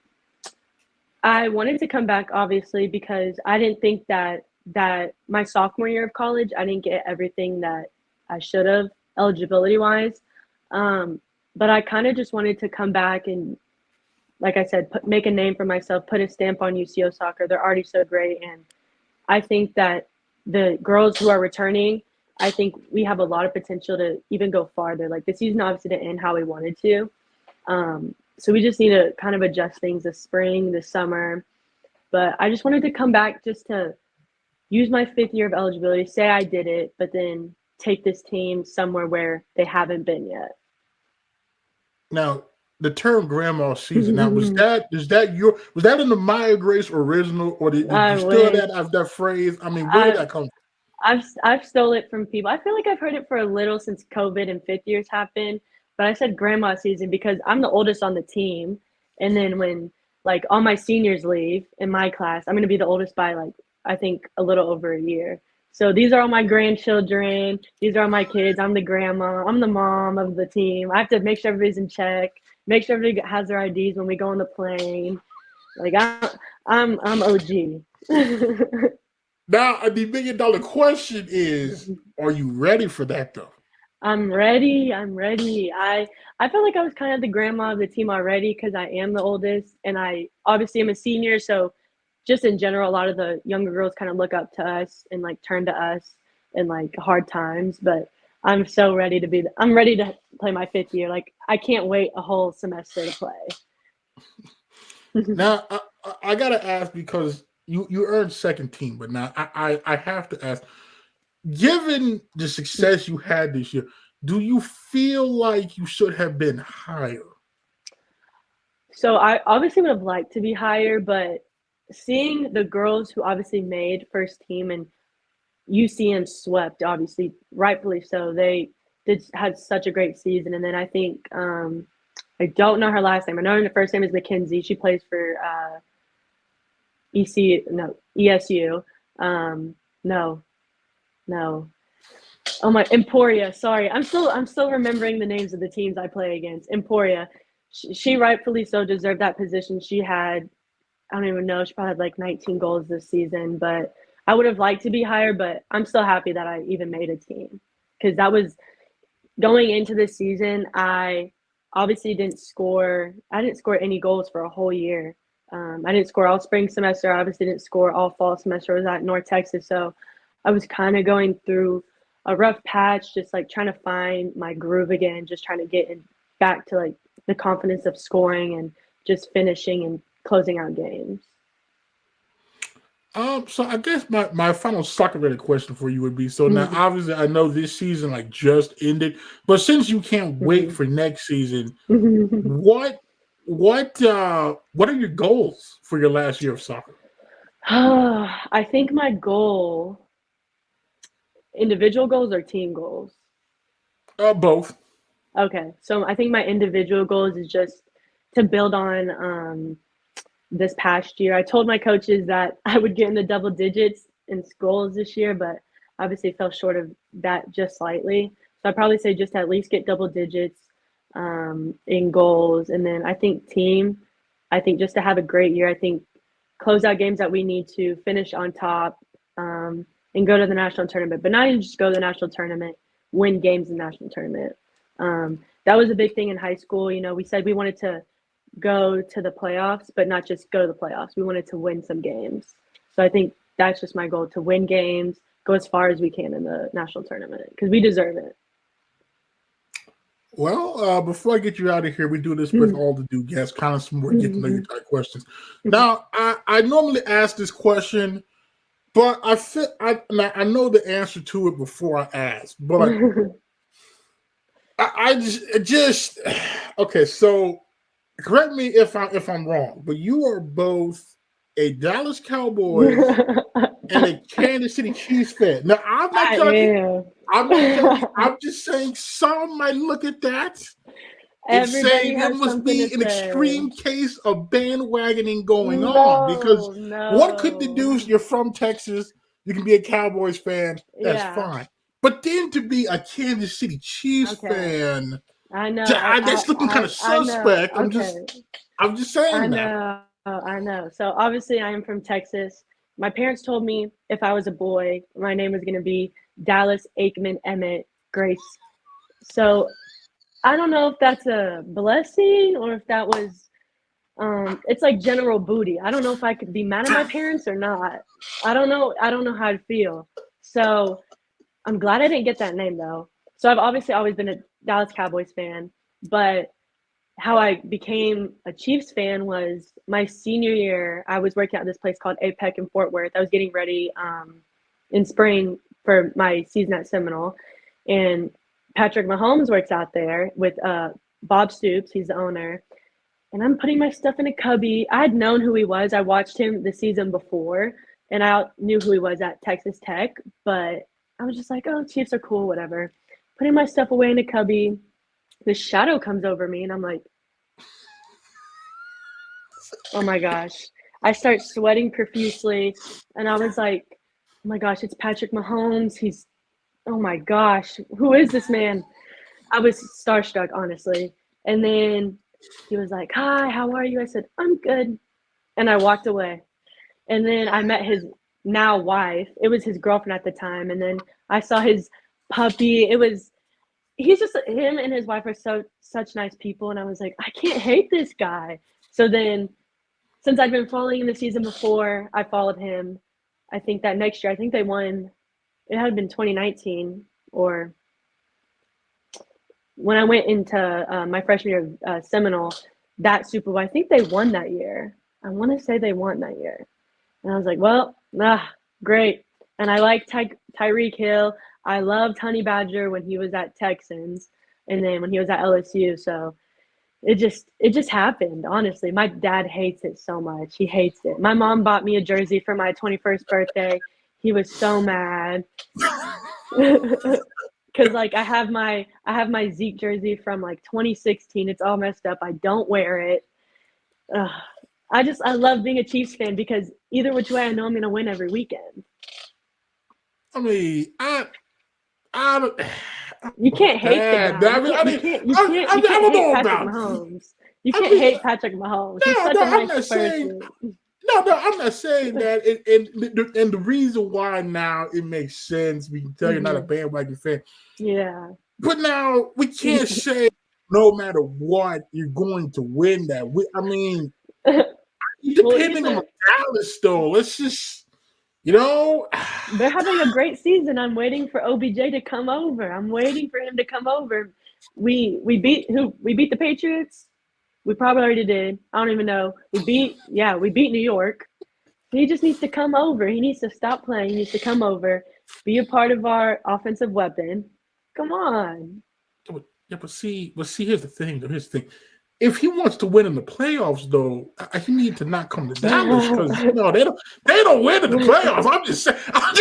I wanted to come back obviously because I didn't think that my sophomore year of college, I didn't get everything that I should have eligibility wise. But I kind of just wanted to come back and, like I said, make a name for myself, put a stamp on UCO soccer. They're already so great. And I think that the girls who are returning, I think we have a lot of potential to even go farther. Like the season obviously didn't end how we wanted to. So we just need to kind of adjust things this spring, this summer. But I just wanted to come back just to use my 5th year of eligibility, say I did it, but then take this team somewhere where they haven't been yet. Now, the term grandma season, now was that an Amaya Grace original, or did you steal that phrase? I mean, where did that come from? I've stole it from people. I feel like I've heard it for a little since COVID and 5th years happened, but I said grandma season because I'm the oldest on the team. And then when like all my seniors leave in my class, I'm going to be the oldest by like, I think a little over a year. So these are all my grandchildren. These are all my kids. I'm the grandma. I'm the mom of the team. I have to make sure everybody's in check, make sure everybody has their IDs when we go on the plane. Like I'm OG. Now, the $1 million question is, are you ready for that though? I'm ready. I feel like I was kind of the grandma of the team already because I am the oldest and I obviously am a senior. So just in general, a lot of the younger girls kind of look up to us and like turn to us in like hard times. But I'm so ready I'm ready to play my 5th year. Like I can't wait a whole semester to play. Now, I got to ask because you earned second team, but now I have to ask, given the success you had this year, do you feel like you should have been higher? So I obviously would have liked to be higher, but seeing the girls who obviously made first team and UCM swept, obviously, rightfully so. They had such a great season. And then I think, I don't know her last name. I know her first name is Mackenzie. She plays for ESU. No. Oh my, Emporia. Sorry, I'm still remembering the names of the teams I play against. Emporia. She rightfully so deserved that position. She had, I don't even know, she probably had like 19 goals this season, but I would have liked to be higher, but I'm still happy that I even made a team because that was going into this season. I obviously didn't score any goals for a whole year. I didn't score all spring semester. I obviously didn't score all fall semester. I was at North Texas. So I was kind of going through a rough patch, just like trying to find my groove again, just trying to get back to like the confidence of scoring and just finishing and closing out games. So I guess my final soccer-related question for you would be: so now, Mhm. obviously, I know this season like just ended, but since you can't wait Mhm. for next season, what what are your goals for your last year of soccer? I think my goal, individual goals or team goals? Both. Okay, so I think my individual goals is just to build on this past year. I told my coaches that I would get in the double digits in goals this year, but obviously fell short of that just slightly. So I'd probably say just at least get double digits in goals. And then I think team, I think just to have a great year, I think close out games that we need to finish on top and go to the national tournament. But not even just go to the national tournament, win games in the national tournament. That was a big thing in high school. You know, we said we wanted to go to the playoffs, but not just go to the playoffs. We wanted to win some games. So I think that's just my goal, to win games, go as far as we can in the national tournament because we deserve it. Well, before I get you out of here, we do this with all the new guests, kind of some more get to know you type questions. Now, I normally ask this question, but I know the answer to it before I ask, but I just okay. So correct me if I'm wrong, but you are both a Dallas Cowboys and a Kansas City Chiefs fan. Now, I'm not I judging. am. I'm not judging. I'm just saying some might look at that and say Everybody there has must something be to an say. extreme case of bandwagoning going on because No, one could deduce no. you're from Texas, you can be a Cowboys fan, that's Yeah. fine. But then to be a Kansas City Chiefs Okay. fan, I know. that's looking kind of I know. suspect. Okay. I'm just I saying that. know. I know. So obviously I am from Texas. My parents told me if I was a boy, my name was going to be Dallas Aikman Emmett Grace. So I don't know if that's a blessing or if that was it's like general booty. I don't know if I could be mad at my parents or not. I don't know how to feel. So I'm glad I didn't get that name though. So I've obviously always been a Dallas Cowboys fan, but how I became a Chiefs fan was my senior year. I was working at this place called APEC in Fort Worth. I was getting ready in spring for my season at Seminole, and Patrick Mahomes works out there with Bob Stoops. He's the owner, and I'm putting my stuff in a cubby. I had known who he was. I watched him the season before, and I knew who he was at Texas Tech. But I was just like, oh, Chiefs are cool, whatever. Putting my stuff away in a cubby. This shadow comes over me, and I'm like, oh my gosh. I start sweating profusely, and I was like, oh my gosh, it's Patrick Mahomes. Oh my gosh, who is this man? I was starstruck, honestly. And then he was like, hi, how are you? I said, I'm good. And I walked away. And then I met his now wife. It was his girlfriend at the time. And then I saw his puppy. He's just, him and his wife are such nice people. And I was like, I can't hate this guy. So then, since I'd been following him the season before, I followed him. I think that next year, I think they won, it had been 2019 or when I went into my freshman year of Seminole, that Super Bowl, I think they won that year. I want to say they won that year. And I was like, well, great. And I like Tyreek Hill. I loved Honey Badger when he was at Texans and then when he was at LSU. So it just happened, honestly. My dad hates it so much. He hates it. My mom bought me a jersey for my 21st birthday. He was so mad. Cause like I have my Zeke jersey from like 2016. It's all messed up. I don't wear it. Ugh. I love being a Chiefs fan because either which way I know I'm gonna win every weekend. I mean, I don't. You can't hate the Bad. guy. You I can't don't hate know Patrick about. Mahomes. You I can't mean, hate Patrick Mahomes. He's such a I'm nice not saying. person. No, I'm not saying that. And the reason why now it makes sense, we can tell you're not a Mm-hmm. bandwagon fan. Yeah. But now we can't say no matter what you're going to win that. I mean, Well, depending on Dallas, though, let's just you know. they're having a great season. I'm waiting for OBJ to come over. I'm waiting for him to come over. We beat who? We beat the Patriots. We probably already did. I don't even know. We beat New York. He just needs to come over. He needs to stop playing. He needs to come over, be a part of our offensive weapon. Come on. Yeah, but see, here's the thing. Here's the thing. If he wants to win in the playoffs, though, he need to not come to Dallas because they don't win in the playoffs. I'm just saying. I'm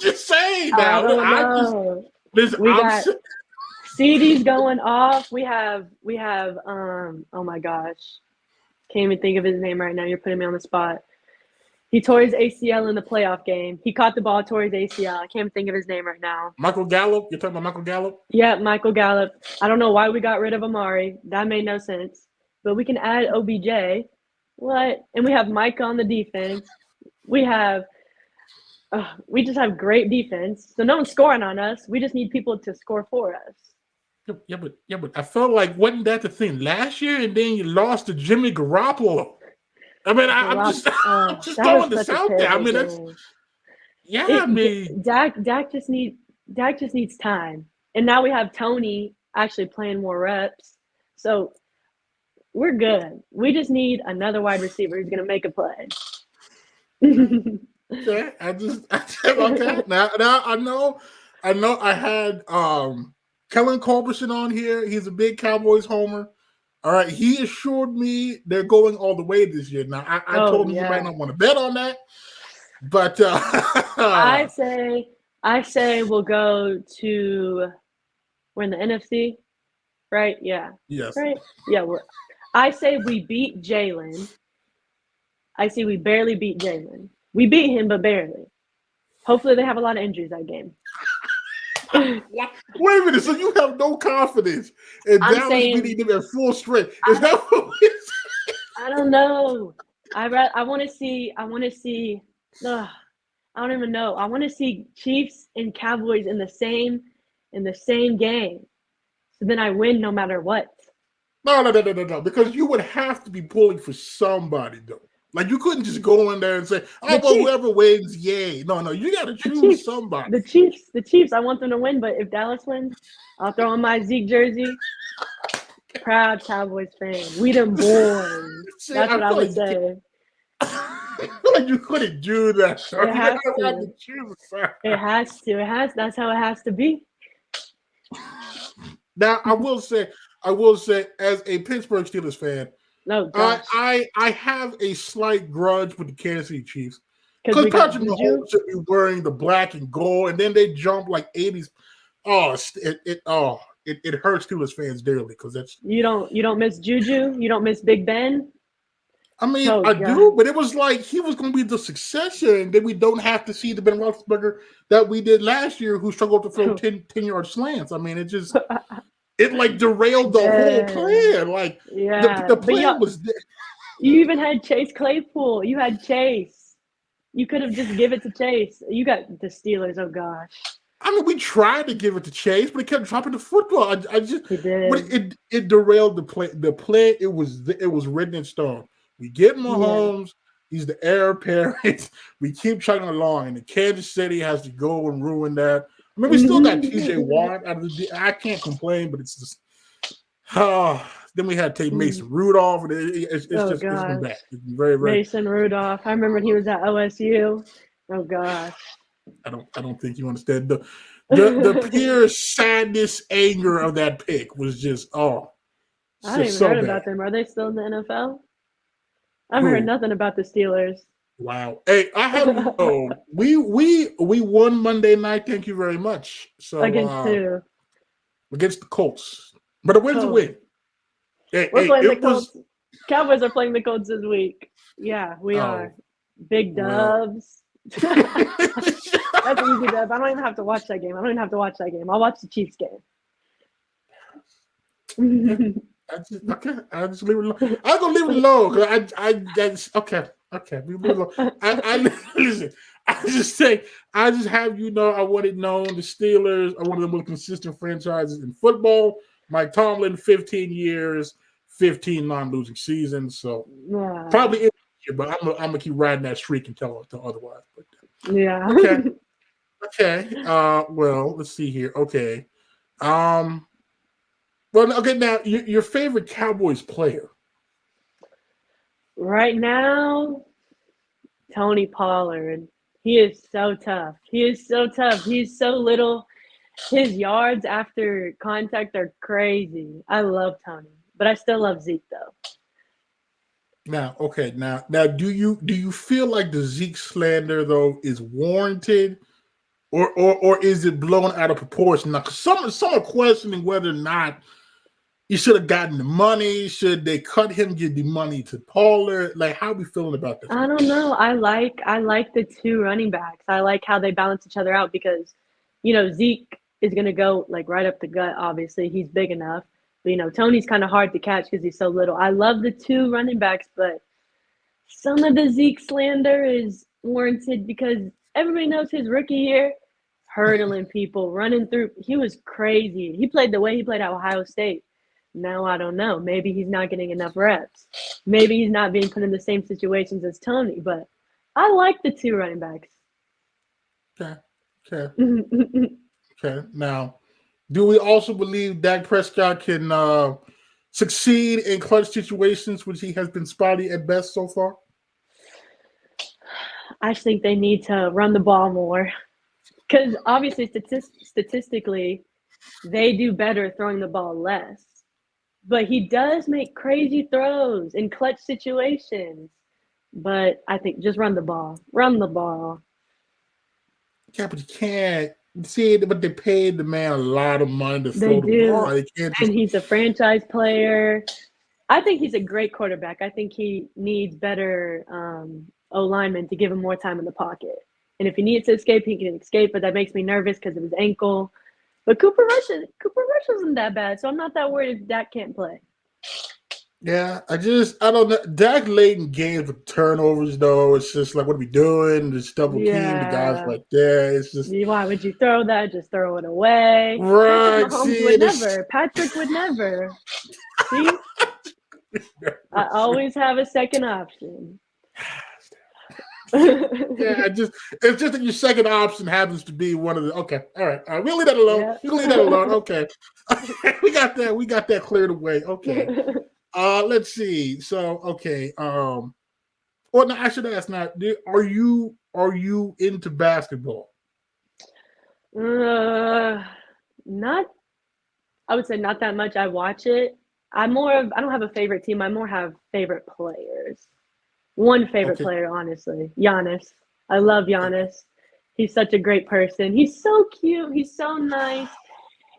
just saying I now. don't know. Listen, We got CD's going off. We have oh my gosh. Can't even think of his name right now. You're putting me on the spot. He tore his ACL in the playoff game. He caught the ball, tore his ACL. I can't think of his name right now. Michael Gallup? You're talking about Michael Gallup? Yeah, Michael Gallup. I don't know why we got rid of Amari. That made no sense. But we can add OBJ. What? And we have Mike on the defense. We just have great defense. So no one's scoring on us. We just need people to score for us. Yeah, but I felt like wasn't that the thing last year? And then you lost to Jimmy Garoppolo. I mean, I'm just throwing this out there. I mean, Dak just needs time, and now we have Tony actually playing more reps, so we're good. We just need another wide receiver who's going to make a play. Okay, okay. Now I know. I had Kellen Culberson on here. He's a big Cowboys homer. All right, he assured me they're going all the way this year. Now, I told him he might not want to bet on that, but I say we'll go to we're in the NFC, right? Yeah. Yes. Right. Yeah. I say we beat Jalen. I see we barely beat Jalen. We beat him, but barely. Hopefully, they have a lot of injuries that game. Wait a minute. So you have no confidence in Dallas beating them at full strength? Is that what we're saying? I don't know. I want to see. I don't even know. I want to see Chiefs and Cowboys in the same game. So then I win no matter what. No. Because you would have to be pulling for somebody, though. Like, you couldn't just go in there and say, whoever wins, yay. No, you got to choose somebody. The Chiefs, I want them to win, but if Dallas wins, I'll throw on my Zeke jersey. Proud Cowboys fan. We them boys. That's what I would say. I feel like you couldn't do that. It has to. That's how it has to be. Now, I will say, as a Pittsburgh Steelers fan, no, I have a slight grudge with the Kansas City Chiefs because Patrick Mahomes should be wearing the black and gold, and then they jump like 80s. It hurts Steelers fans dearly because that's you don't miss Juju, you don't miss Big Ben. I mean, I do, but it was like he was going to be the successor, and then we don't have to see the Ben Roethlisberger that we did last year, who struggled to throw 10-yard slants. I mean, it just. It like derailed the whole plan. Like the plan was there. You even had Chase Claypool. You had Chase. You could have just give it to Chase. You got the Steelers. Oh gosh. I mean, we tried to give it to Chase, but he kept dropping the football. It derailed the play. The play it was written in stone. We get Mahomes. He's the heir apparent. We keep chugging along, and the Kansas City has to go and ruin that. I mean, we still got TJ Watt out of I can't complain, but it's just then we had to take Mason Rudolph, and it's just been bad. It's very, very Mason Rudolph. I remember when he was at OSU. Oh gosh. I don't think you understand the pure sadness, anger of that pick was just I haven't even heard about them. Are they still in the NFL? I haven't heard nothing about the Steelers. Wow. Hey, I have we won Monday night. Thank you very much. So against who? Against the Colts. But a win's a win. We're playing the Colts. Cowboys are playing the Colts this week. Yeah, we are. Big dubs. That's an easy dub. I don't even have to watch that game. I'll watch the Chiefs game. I'll just leave it alone. I'm gonna leave it alone because okay. We move on. Listen. I just have I want it known the Steelers are one of the most consistent franchises in football. Mike Tomlin, 15 years, 15 non-losing seasons. So probably in here, but I'm gonna keep riding that streak until otherwise. But, yeah. Okay. Well, let's see here. Okay. Well, okay. Now, your favorite Cowboys player? Right now, Tony Pollard. He is so tough. He's so little. His yards after contact are crazy. I love Tony, but I still love Zeke though. Now, do you feel like the Zeke slander though is warranted, or is it blown out of proportion? Now, 'cause some are questioning whether or not he should have gotten the money. Should they cut him, give the money to Pollard? Like, how are we feeling about this? I don't know. I like the two running backs. I like how they balance each other out because, Zeke is going to go like right up the gut. Obviously, he's big enough. But, Tony's kind of hard to catch because he's so little. I love the two running backs, but some of the Zeke slander is warranted because everybody knows his rookie year, hurdling people, running through. He was crazy. He played the way he played at Ohio State. Now I don't know. Maybe he's not getting enough reps. Maybe he's not being put in the same situations as Tony, but I like the two running backs. Okay. Now, do we also believe Dak Prescott can succeed in clutch situations, which he has been spotty at best so far? I think they need to run the ball more because obviously statistically, they do better throwing the ball less. But he does make crazy throws in clutch situations. But I think just run the ball. Run the ball. Yeah, but you can't. See, but they paid the man a lot of money to throw the ball. They can't just... And he's a franchise player. I think he's a great quarterback. I think he needs better O-linemen to give him more time in the pocket. And if he needs to escape, he can escape. But that makes me nervous because of his ankle. But Cooper Rush isn't that bad, so I'm not that worried if Dak can't play. Yeah, I don't know. Dak late in games with turnovers, though. It's just like, what are we doing? Just double team the guys right there. It's just, why would you throw that? Just throw it away. Right. Patrick would never. See? I always have a second option. Yeah, it's just that your second option happens to be one of the. Okay, all right. We'll leave that alone. Yeah. You can leave that alone. Okay, we got that cleared away. Okay. Let's see. So, okay. Well, now I should ask. Now, are you into basketball? Not. I would say not that much. I watch it. I don't have a favorite team. I more have favorite players. One favorite player, honestly, Giannis. I love Giannis. He's such a great person. He's so cute. He's so nice.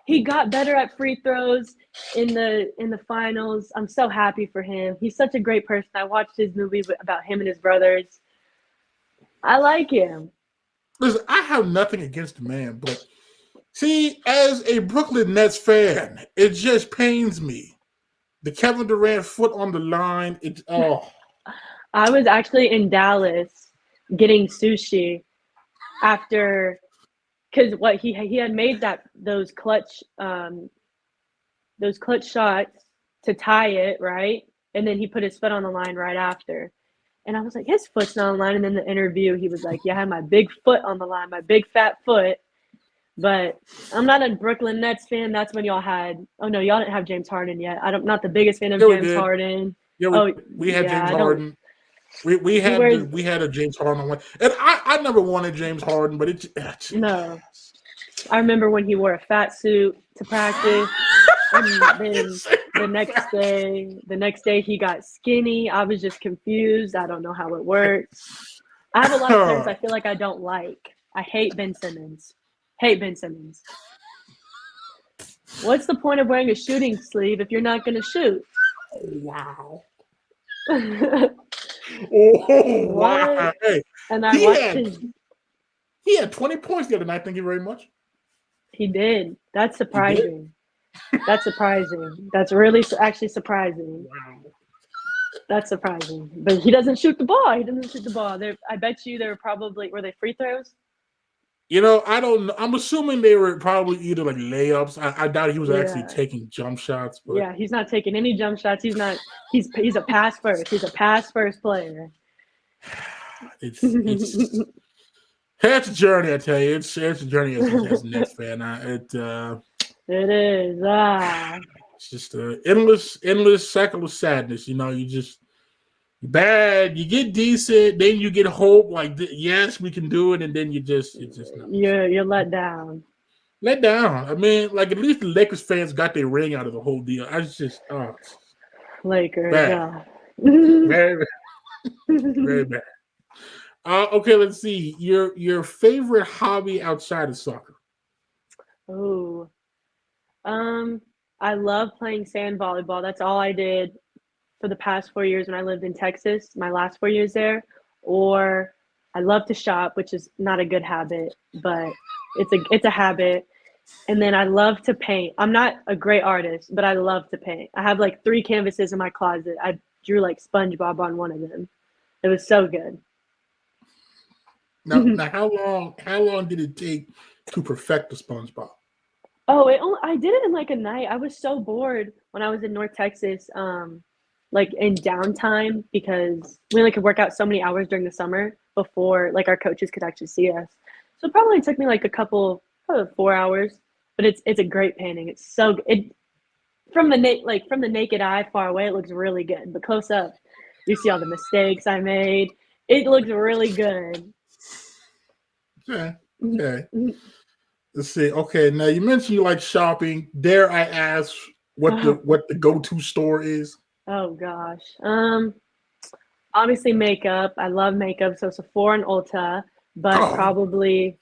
He got better at free throws in the finals. I'm so happy for him. He's such a great person. I watched his movie about him and his brothers. I like him. Listen, I have nothing against the man, but see, as a Brooklyn Nets fan, it just pains me. The Kevin Durant foot on the line. I was actually in Dallas getting sushi after, because what he had made those clutch shots to tie it, right? And then he put his foot on the line right after. And I was like, his foot's not on the line. And then the interview, he was like, yeah, I had my big foot on the line, my big fat foot. But I'm not a Brooklyn Nets fan. That's when y'all didn't have James Harden yet. I'm not the biggest fan of James Harden. Yeah, we had James Harden. We had a James Harden one, and I never wanted James Harden, but no. I remember when he wore a fat suit to practice, and then the next day he got skinny. I was just confused. I don't know how it works. I have a lot of players I feel like I don't like. I hate Ben Simmons. What's the point of wearing a shooting sleeve if you're not going to shoot? Wow. Oh, wow. Hey, and I watched he had 20 points the other night. Thank you very much. He did. That's surprising. That's surprising. That's really actually surprising. Wow. That's surprising. But he doesn't shoot the ball. I bet you were they free throws? I don't know. I'm assuming they were probably either like layups. I doubt he was actually taking jump shots. But... Yeah, he's not taking any jump shots. He's not. He's a pass first. He's a pass first player. It's a journey, I tell you. It's a journey as a Nets fan. It is. It's just endless cycle of sadness. You bad. You get decent, then you get hope. Like yes, we can do it, and then it's just not. You're let down. Let down. I mean, like at least the Lakers fans got their ring out of the whole deal. I was just Lakers. bad. Very, very bad. Okay, let's see. Your favorite hobby outside of soccer? Oh, I love playing sand volleyball. That's all I did for the past 4 years when I lived in Texas. My last 4 years there. Or I love to shop, which is not a good habit, but it's a habit. And then I love to paint. I'm not a great artist, but I love to paint. I have like 3 canvases in my closet. I drew like SpongeBob on one of them. It was so good. Now, how long did it take to perfect the SpongeBob? Oh, I did it in like a night. I was so bored when I was in North Texas, like in downtime because we only could work out so many hours during the summer before like our coaches could actually see us. So it probably took me like probably 4 hours. But it's a great painting. It's so it from the naked eye far away, it looks really good. But close up, you see all the mistakes I made. It looks really good. Okay. Let's see. Okay, now you mentioned you like shopping. Dare I ask what the go-to store is? Oh gosh. Obviously makeup. I love makeup, so Sephora and Ulta, but probably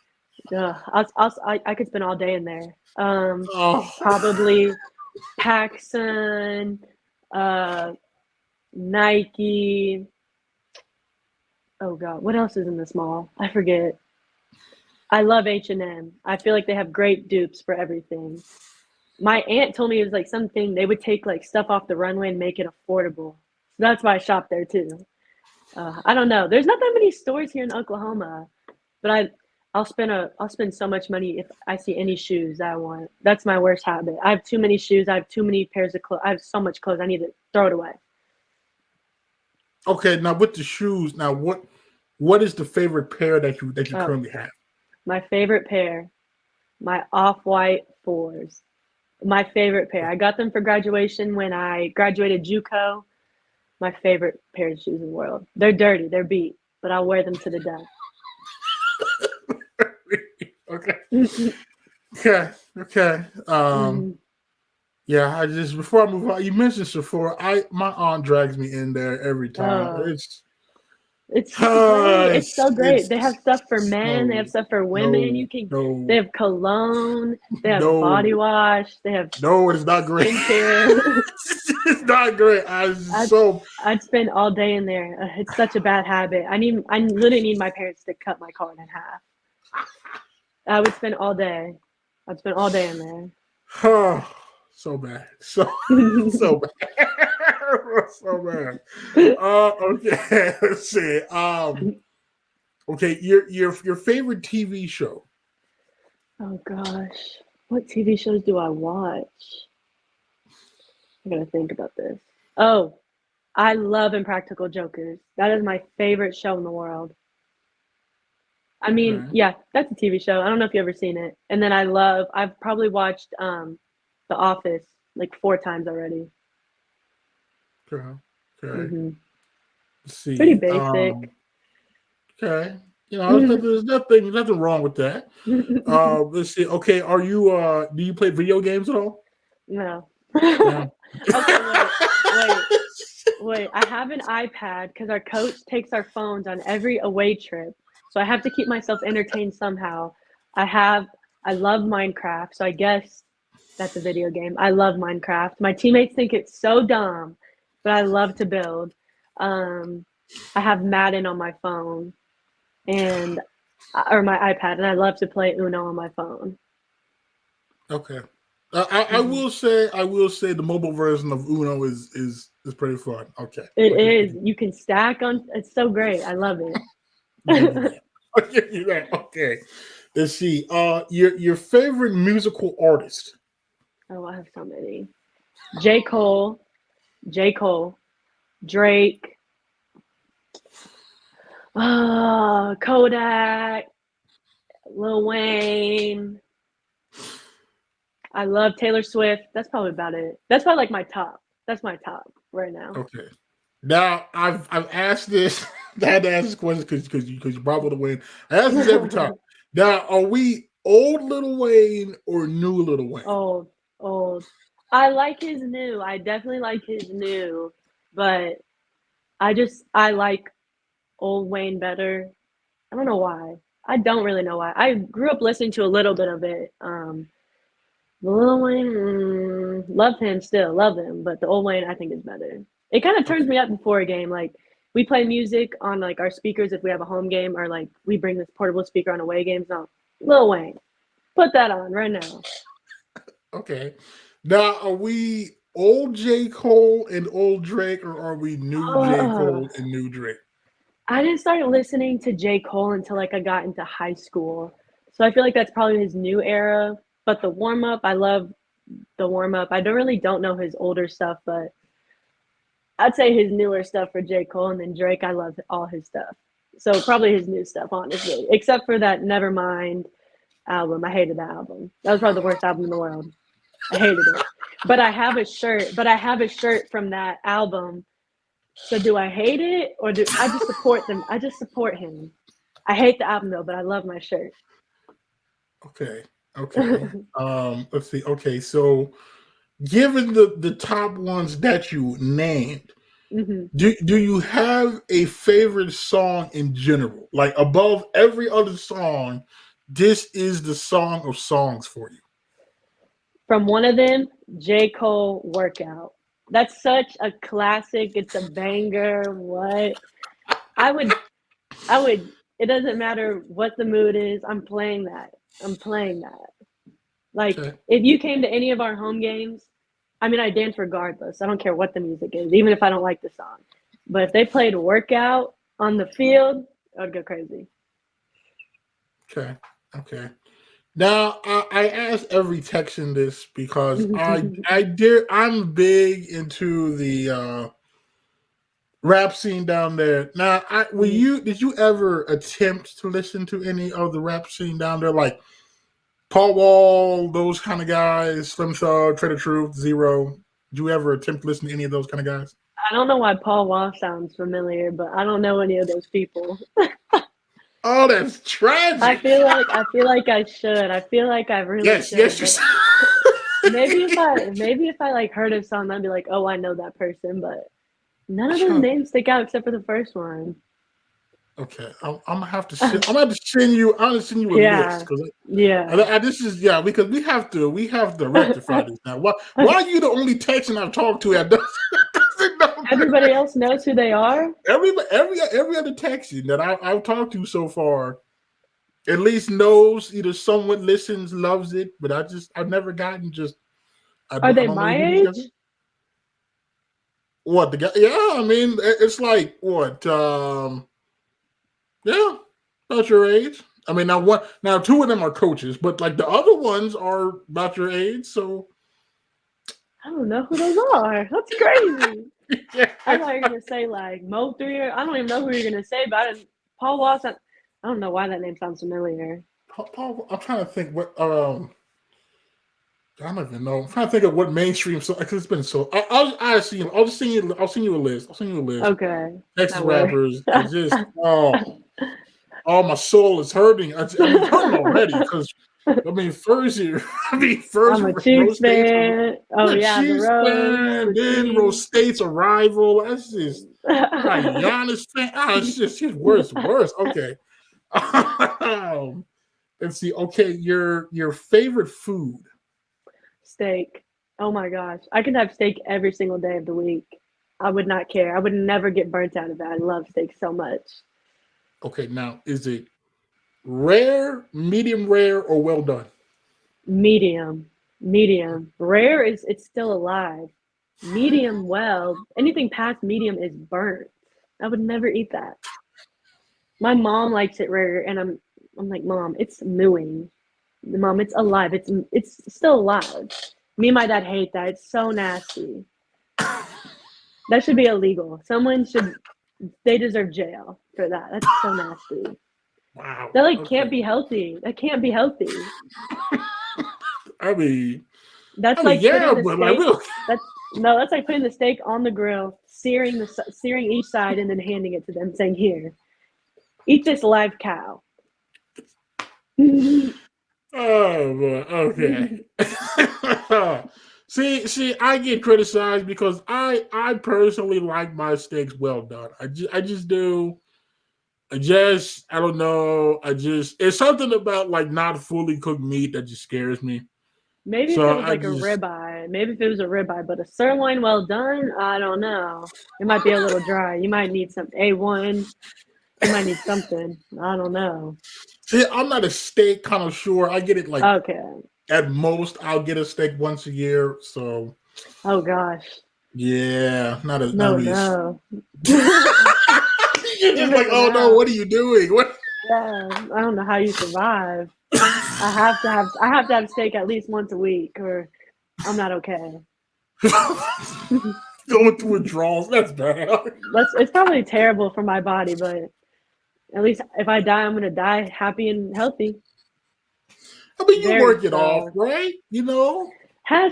I could spend all day in there. Probably PacSun, Nike. Oh God, what else is in this mall? I forget. I love H&M. I feel like they have great dupes for everything. My aunt told me it was like something they would take like stuff off the runway and make it affordable. So that's why I shop there too. I don't know. There's not that many stores here in Oklahoma, but I'll spend so much money if I see any shoes that I want. That's my worst habit. I have too many shoes. I have too many pairs of clothes. I have so much clothes. I need to throw it away. Okay, now with the shoes, now what is the favorite pair that you currently have? My favorite pair, my off-white 4s. My favorite pair. I got them for graduation when I graduated JUCO. My favorite pair of shoes in the world. They're dirty. They're beat, but I'll wear them to the death. Okay. Yeah, before I move on, you mentioned Sephora. My aunt drags me in there every time. It's so great. They have stuff for men. They have stuff for women. They have cologne. They have body wash. They have it's not great. It's not great. I'd spend all day in there. It's such a bad habit. I literally need my parents to cut my card in half. I would spend all day. I'd spend all day in there. So bad. So bad. So bad. Okay. Let's see. Okay, your favorite TV show. Oh gosh. What TV shows do I watch? I gotta think about this. Oh, I love Impractical Jokers. That is my favorite show in the world. I mean, yeah, that's a TV show. I don't know if you've ever seen it. And then I've probably watched The Office like 4 times already. Okay. Mm-hmm. Let's see. Pretty basic. Okay. There's nothing wrong with that. Let's see. Okay, do you play video games at all? No. No. Okay, wait. I have an iPad because our coach takes our phones on every away trip. So I have to keep myself entertained somehow. I love Minecraft, so I guess that's a video game. I love Minecraft. My teammates think it's so dumb, but I love to build. I have Madden on my phone or my iPad, and I love to play Uno on my phone. Okay. I will say the mobile version of Uno is pretty fun. Okay. It is. You can stack on. It's so great. I love it. I'll give you that. Okay. Let's see. Your favorite musical artist? Oh, I have so many. J. Cole, Drake, Kodak, Lil Wayne. I love Taylor Swift. That's probably about it. That's probably like my top. That's my top right now. Okay. Now I've asked this. I had to ask this question because you brought Lil Wayne. I ask this every time. Now, are we old Lil Wayne or new Lil Wayne? Old. I like his new. I definitely like his new, but I like old Wayne better. I don't know why. I don't really know why. I grew up listening to a little bit of it. Lil Wayne, love him still, love him, but the old Wayne I think is better. It kind of turns me up before a game. Like we play music on like our speakers if we have a home game, or like we bring this portable speaker on away games. No, Lil Wayne, put that on right now. Okay. Now, are we old J. Cole and old Drake, or are we new J. Cole and new Drake? I didn't start listening to J. Cole until like I got into high school. So I feel like that's probably his new era. But the warm up, I love the warm up. I don't know his older stuff, but I'd say his newer stuff for J. Cole, and then Drake, I love all his stuff. So probably his new stuff, honestly. Except for that Nevermind album. I hated that album. That was probably the worst album in the world. I hated it. But I have a shirt from that album. So do I hate it, or do I just support them? I just support him. I hate the album though, but I love my shirt. Okay. Let's see. Okay, so given the top ones that you named, do you have a favorite song in general? Like above every other song, this is the song of songs for you. From one of them, J. Cole, Workout. That's such a classic. It's a banger. What? I would. It doesn't matter what the mood is. I'm playing that. Like, if you came to any of our home games, I mean, I dance regardless. I don't care what the music is, even if I don't like the song. But if they played Workout on the field, I would go crazy. Okay. Now, I ask every Texan this because I'm big into the rap scene down there. Now, did you ever attempt to listen to any of the rap scene down there, like Paul Wall, those kind of guys, Slim Thug, Trader Truth, Zero? Did you ever attempt to listen to any of those kind of guys? I don't know why Paul Wall sounds familiar, but I don't know any of those people. Oh, that's tragic. I feel like I should. I feel like I really should. Yes, you should. Maybe if I like heard a song, I'd be like, oh, I know that person, but none of those names stick out except for the first one. Okay, I'm gonna have to send you a list because because we have to rectify this now. Why are you the only Texan I've talked to that doesn't know? Everybody else knows who they are. Every other Texan that I've talked to so far at least knows, either someone listens, loves it, but I've never gotten just. Are they my age? What the guy? Yeah, I mean it's like what. Yeah, about your age. I mean, now two of them are coaches, but like the other ones are about your age. So I don't know who those are. That's crazy. I thought you were gonna say like Mo 3. I don't even know who you're gonna say, but Paul Watson. I don't know why that name sounds familiar. Paul, I'm trying to think what. I don't even know. I'm trying to think of what mainstream song. Because it's been so. I'll send you a list. Okay. Texas rappers. Just my soul is hurting. I'm hurting already because first. I'm a Chiefs fan. Chiefs fan. Then Rose State's arrival. That's just Giannis fan. It's just worse. Okay. Let's see. Okay, your favorite food. Steak. Oh my gosh. I could have steak every single day of the week. I would not care. I would never get burnt out of it. I love steak so much. Okay, now is it rare, medium rare, or well done? Medium. Rare it's still alive. Medium well. Anything past medium is burnt. I would never eat that. My mom likes it rare, and I'm like, Mom, it's mooing. Mom, it's alive. It's still alive. Me and my dad hate that. It's so nasty. That should be illegal. They deserve jail for that. That's so nasty. Wow. That can't be healthy. That can't be healthy. I mean, that's like like putting the steak on the grill, searing each side and then handing it to them, saying, "Here, eat this live cow." Oh boy, okay. See, I get criticized because I personally like my steaks well done. I just do. I don't know. It's something about like not fully cooked meat that just scares me. Maybe So if it was like a ribeye. Maybe if it was a ribeye, but a sirloin well done, I don't know. It might be a little dry. You might need some A1. You might need something. I don't know. See, I'm not a steak connoisseur. I get it like Okay. at most I'll get a steak once a year. So Oh gosh. yeah, not No. You're just like, oh no, what are you doing? What? Yeah, I don't know how you survive. I have to have steak at least once a week, or I'm not okay. Going through withdrawals, that's bad. It's probably terrible for my body, but at least if I die, I'm gonna die happy and healthy. I mean, you work it off, right? You know, I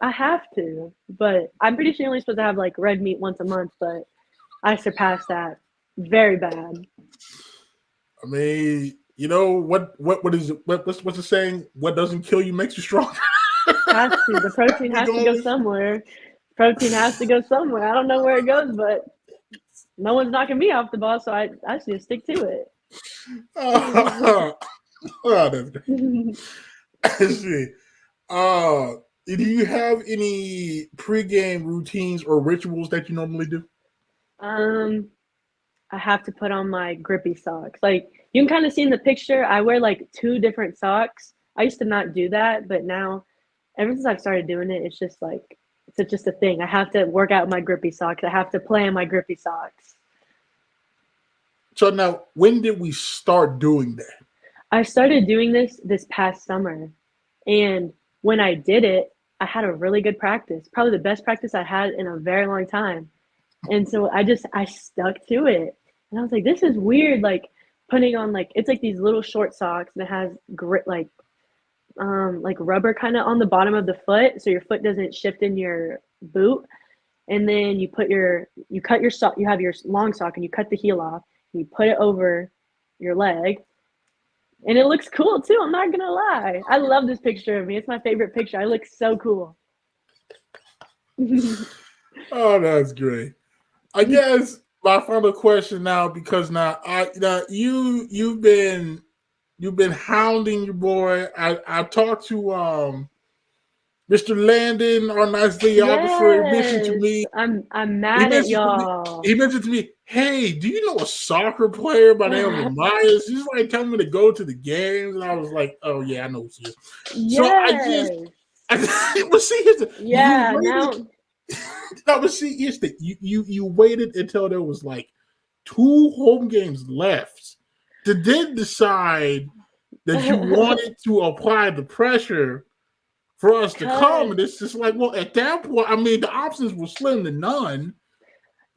have to, but I'm pretty sure you're only supposed to have like red meat once a month, but I surpassed that very bad. I mean, you know what's the saying? What doesn't kill you makes you stronger. Has to. The protein has to go somewhere. Protein has to go somewhere. I don't know where it goes, but no one's knocking me off the ball, so I just need to stick to it. That's great. I see. Do you have any pregame routines or rituals that you normally do? I have to put on my grippy socks. Like you can kind of see in the picture, I wear like 2 different socks. I used to not do that, but now ever since I've started doing it, it's just like it's just a thing. I have to work out my grippy socks. I have to play in my grippy socks. So now, when did we start doing that? I started doing this past summer, and when I did it, I had a really good practice, probably the best practice I had in a very long time. And so I stuck to it, and I was like, this is weird. Like putting on it's like these little short socks, and it has grit like rubber kind of on the bottom of the foot, so your foot doesn't shift in your boot. And then you cut your sock. You have your long sock, and you cut the heel off, and you put it over your leg. And it looks cool too. I'm not gonna lie. I love this picture of me. It's my favorite picture. I look so cool. Oh, that's great. I guess my final question now, because you've been hounding your boy. I talked to Mr. Landon, our nice videographer. He mentioned to me. I'm mad at y'all. He mentioned to me, hey, do you know a soccer player by the name of Amaya? She's like telling me to go to the games, and I was like, oh yeah, I know who she is. Yes. So you waited until there was like 2 home games left to then decide that you wanted to apply the pressure for us to come. And it's just like, well, at that point, I mean, the options were slim to none.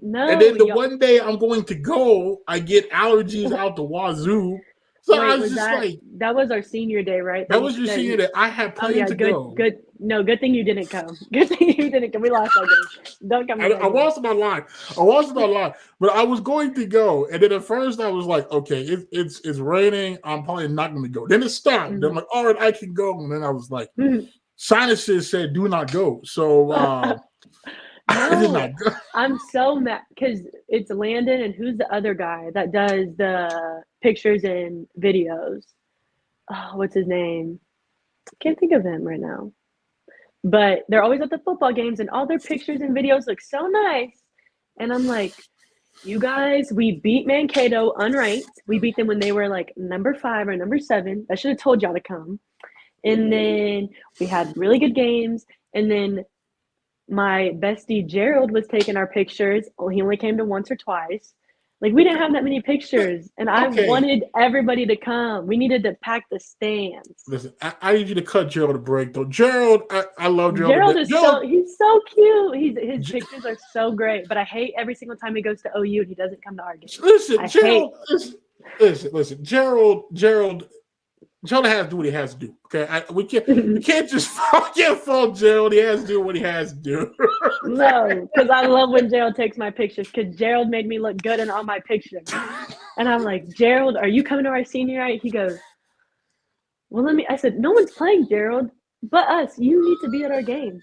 No, and then one day I'm going to go, I get allergies out the wazoo. So I was just like, that was our senior day, right? That was your senior day. I had planned to go. Good thing you didn't come. Good thing you didn't come. We lost that game. Don't come. I lost my line. But I was going to go, and then at first I was like, okay, it's raining. I'm probably not going to go. Then it stopped. Mm-hmm. Then I'm like, all right, I can go. And then I was like, sinuses said, do not go. So I did not go. I'm so mad because it's Landon, and who's the other guy that does the pictures and videos? Oh, what's his name? I can't think of him right now. But they're always at the football games, and all their pictures and videos look so nice. And I'm like, you guys, we beat Mankato unranked. We beat them when they were like number 5 or number 7. I should have told y'all to come. And then we had really good games. And then my bestie Gerald was taking our pictures. Oh, he only came to once or twice. Like, we didn't have that many pictures, and I wanted everybody to come. We needed to pack the stands. Listen, I need you to cut Gerald a break, though. Gerald, I love Gerald. He's so cute. His pictures are so great, but I hate every single time he goes to OU and he doesn't come to our games. Listen, Gerald, Gerald, Gerald has to do what he has to do. Okay, we can't just fault Gerald. He has to do what he has to do. No, because I love when Gerald takes my pictures. Because Gerald made me look good in all my pictures, and I'm like, Gerald, are you coming to our senior night? He goes, well, I said, no one's playing, Gerald, but us. You need to be at our game.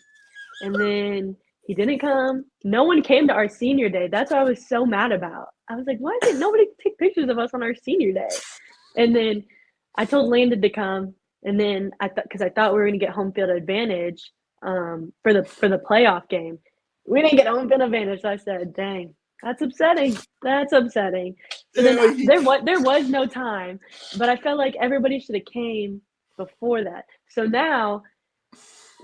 And then he didn't come. No one came to our senior day. That's what I was so mad about. I was like, why did nobody take pictures of us on our senior day? And then I told Landon to come, and then I thought we were going to get home field advantage for the playoff game. We didn't get home field advantage, so I said, "Dang, that's upsetting. That's upsetting." So then there was no time, but I felt like everybody should have came before that. So now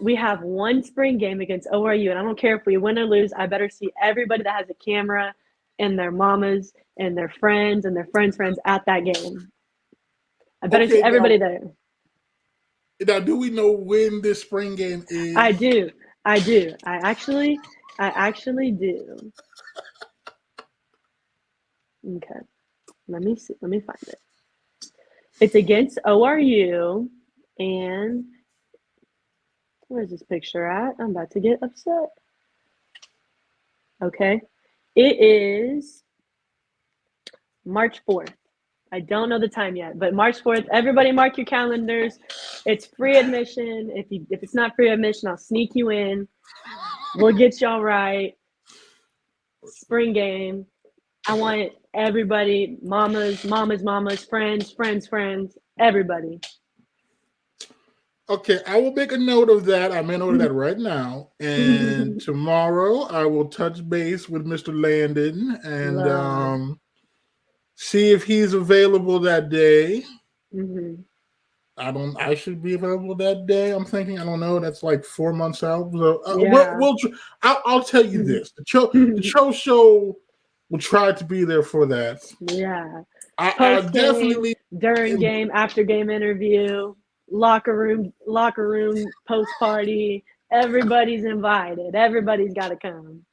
we have one spring game against ORU, and I don't care if we win or lose. I better see everybody that has a camera and their mamas and their friends and their friends' friends at that game. I better see everybody there. Now, do we know when this spring game is? I do. I actually do. Okay. Let me see. Let me find it. It's against ORU, and where's this picture at? I'm about to get upset. Okay. It is March 4th. I don't know the time yet, but March 4th, everybody mark your calendars. It's free admission. If it's not free admission, I'll sneak you in. We'll get y'all right. Spring game. I want everybody, mamas, friends, everybody. Okay, I will make a note of that. I may note of that right now. And tomorrow I will touch base with Mr. Landon and see if he's available that day. Mm-hmm. I should be available that day. I'm thinking, I don't know. That's like 4 months out. So, I'll tell you this: the Cho Show will try to be there for that. Yeah, I definitely during game, after game interview, locker room post party. Everybody's invited. Everybody's got to come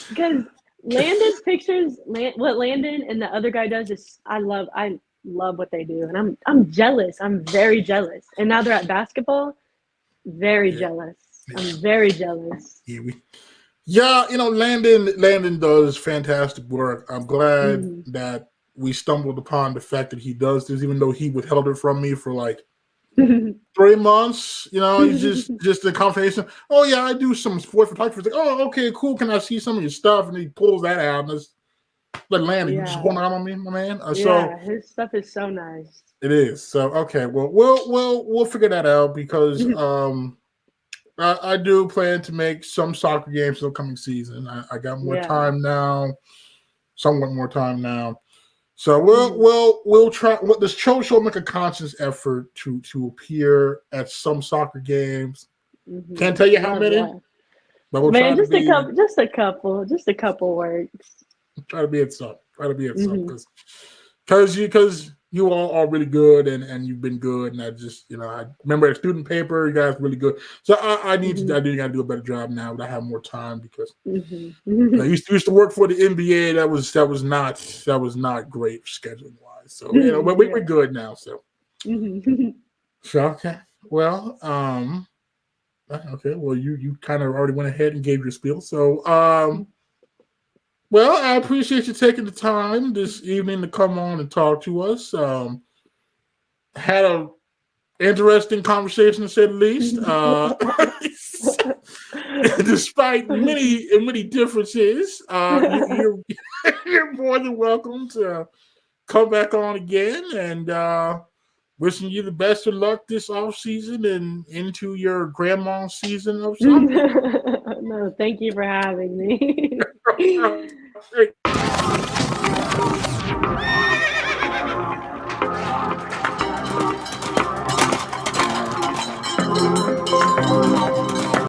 because Landon's pictures. What Landon and the other guy does is I love what they do, and I'm jealous. I'm very jealous. And now they're at basketball. Very jealous. I'm very jealous. Landon does fantastic work. I'm glad that we stumbled upon the fact that he does this, even though he withheld it from me for like 3 months. He's just a conversation. Oh yeah, I do some sport photography. It's like, oh, okay, cool. Can I see some of your stuff? And he pulls that out and it's like, Landon, you just going out on me, my man. So his stuff is so nice. It is. So okay, well, we'll figure that out because I do plan to make some soccer games this coming season. I got more time now, somewhat more time now. So we'll try. This Cho Show make a conscious effort to appear at some soccer games. Can't tell you how many, but we'll try just a couple works. Try to be at some. Because you all are really good and you've been good, and I just I remember at student paper you guys really good. So I need to got to do a better job now that I have more time because I used to work for the NBA. That was not great scheduling wise. So but we're good now. So okay. Well, okay. Well, you kind of already went ahead and gave your spiel. So well, I appreciate you taking the time this evening to come on and talk to us. Had an interesting conversation, to say the least. Despite many differences, you're more than welcome to come back on again. And wishing you the best of luck this off season and into your grandma's season of soccer. No, thank you for having me.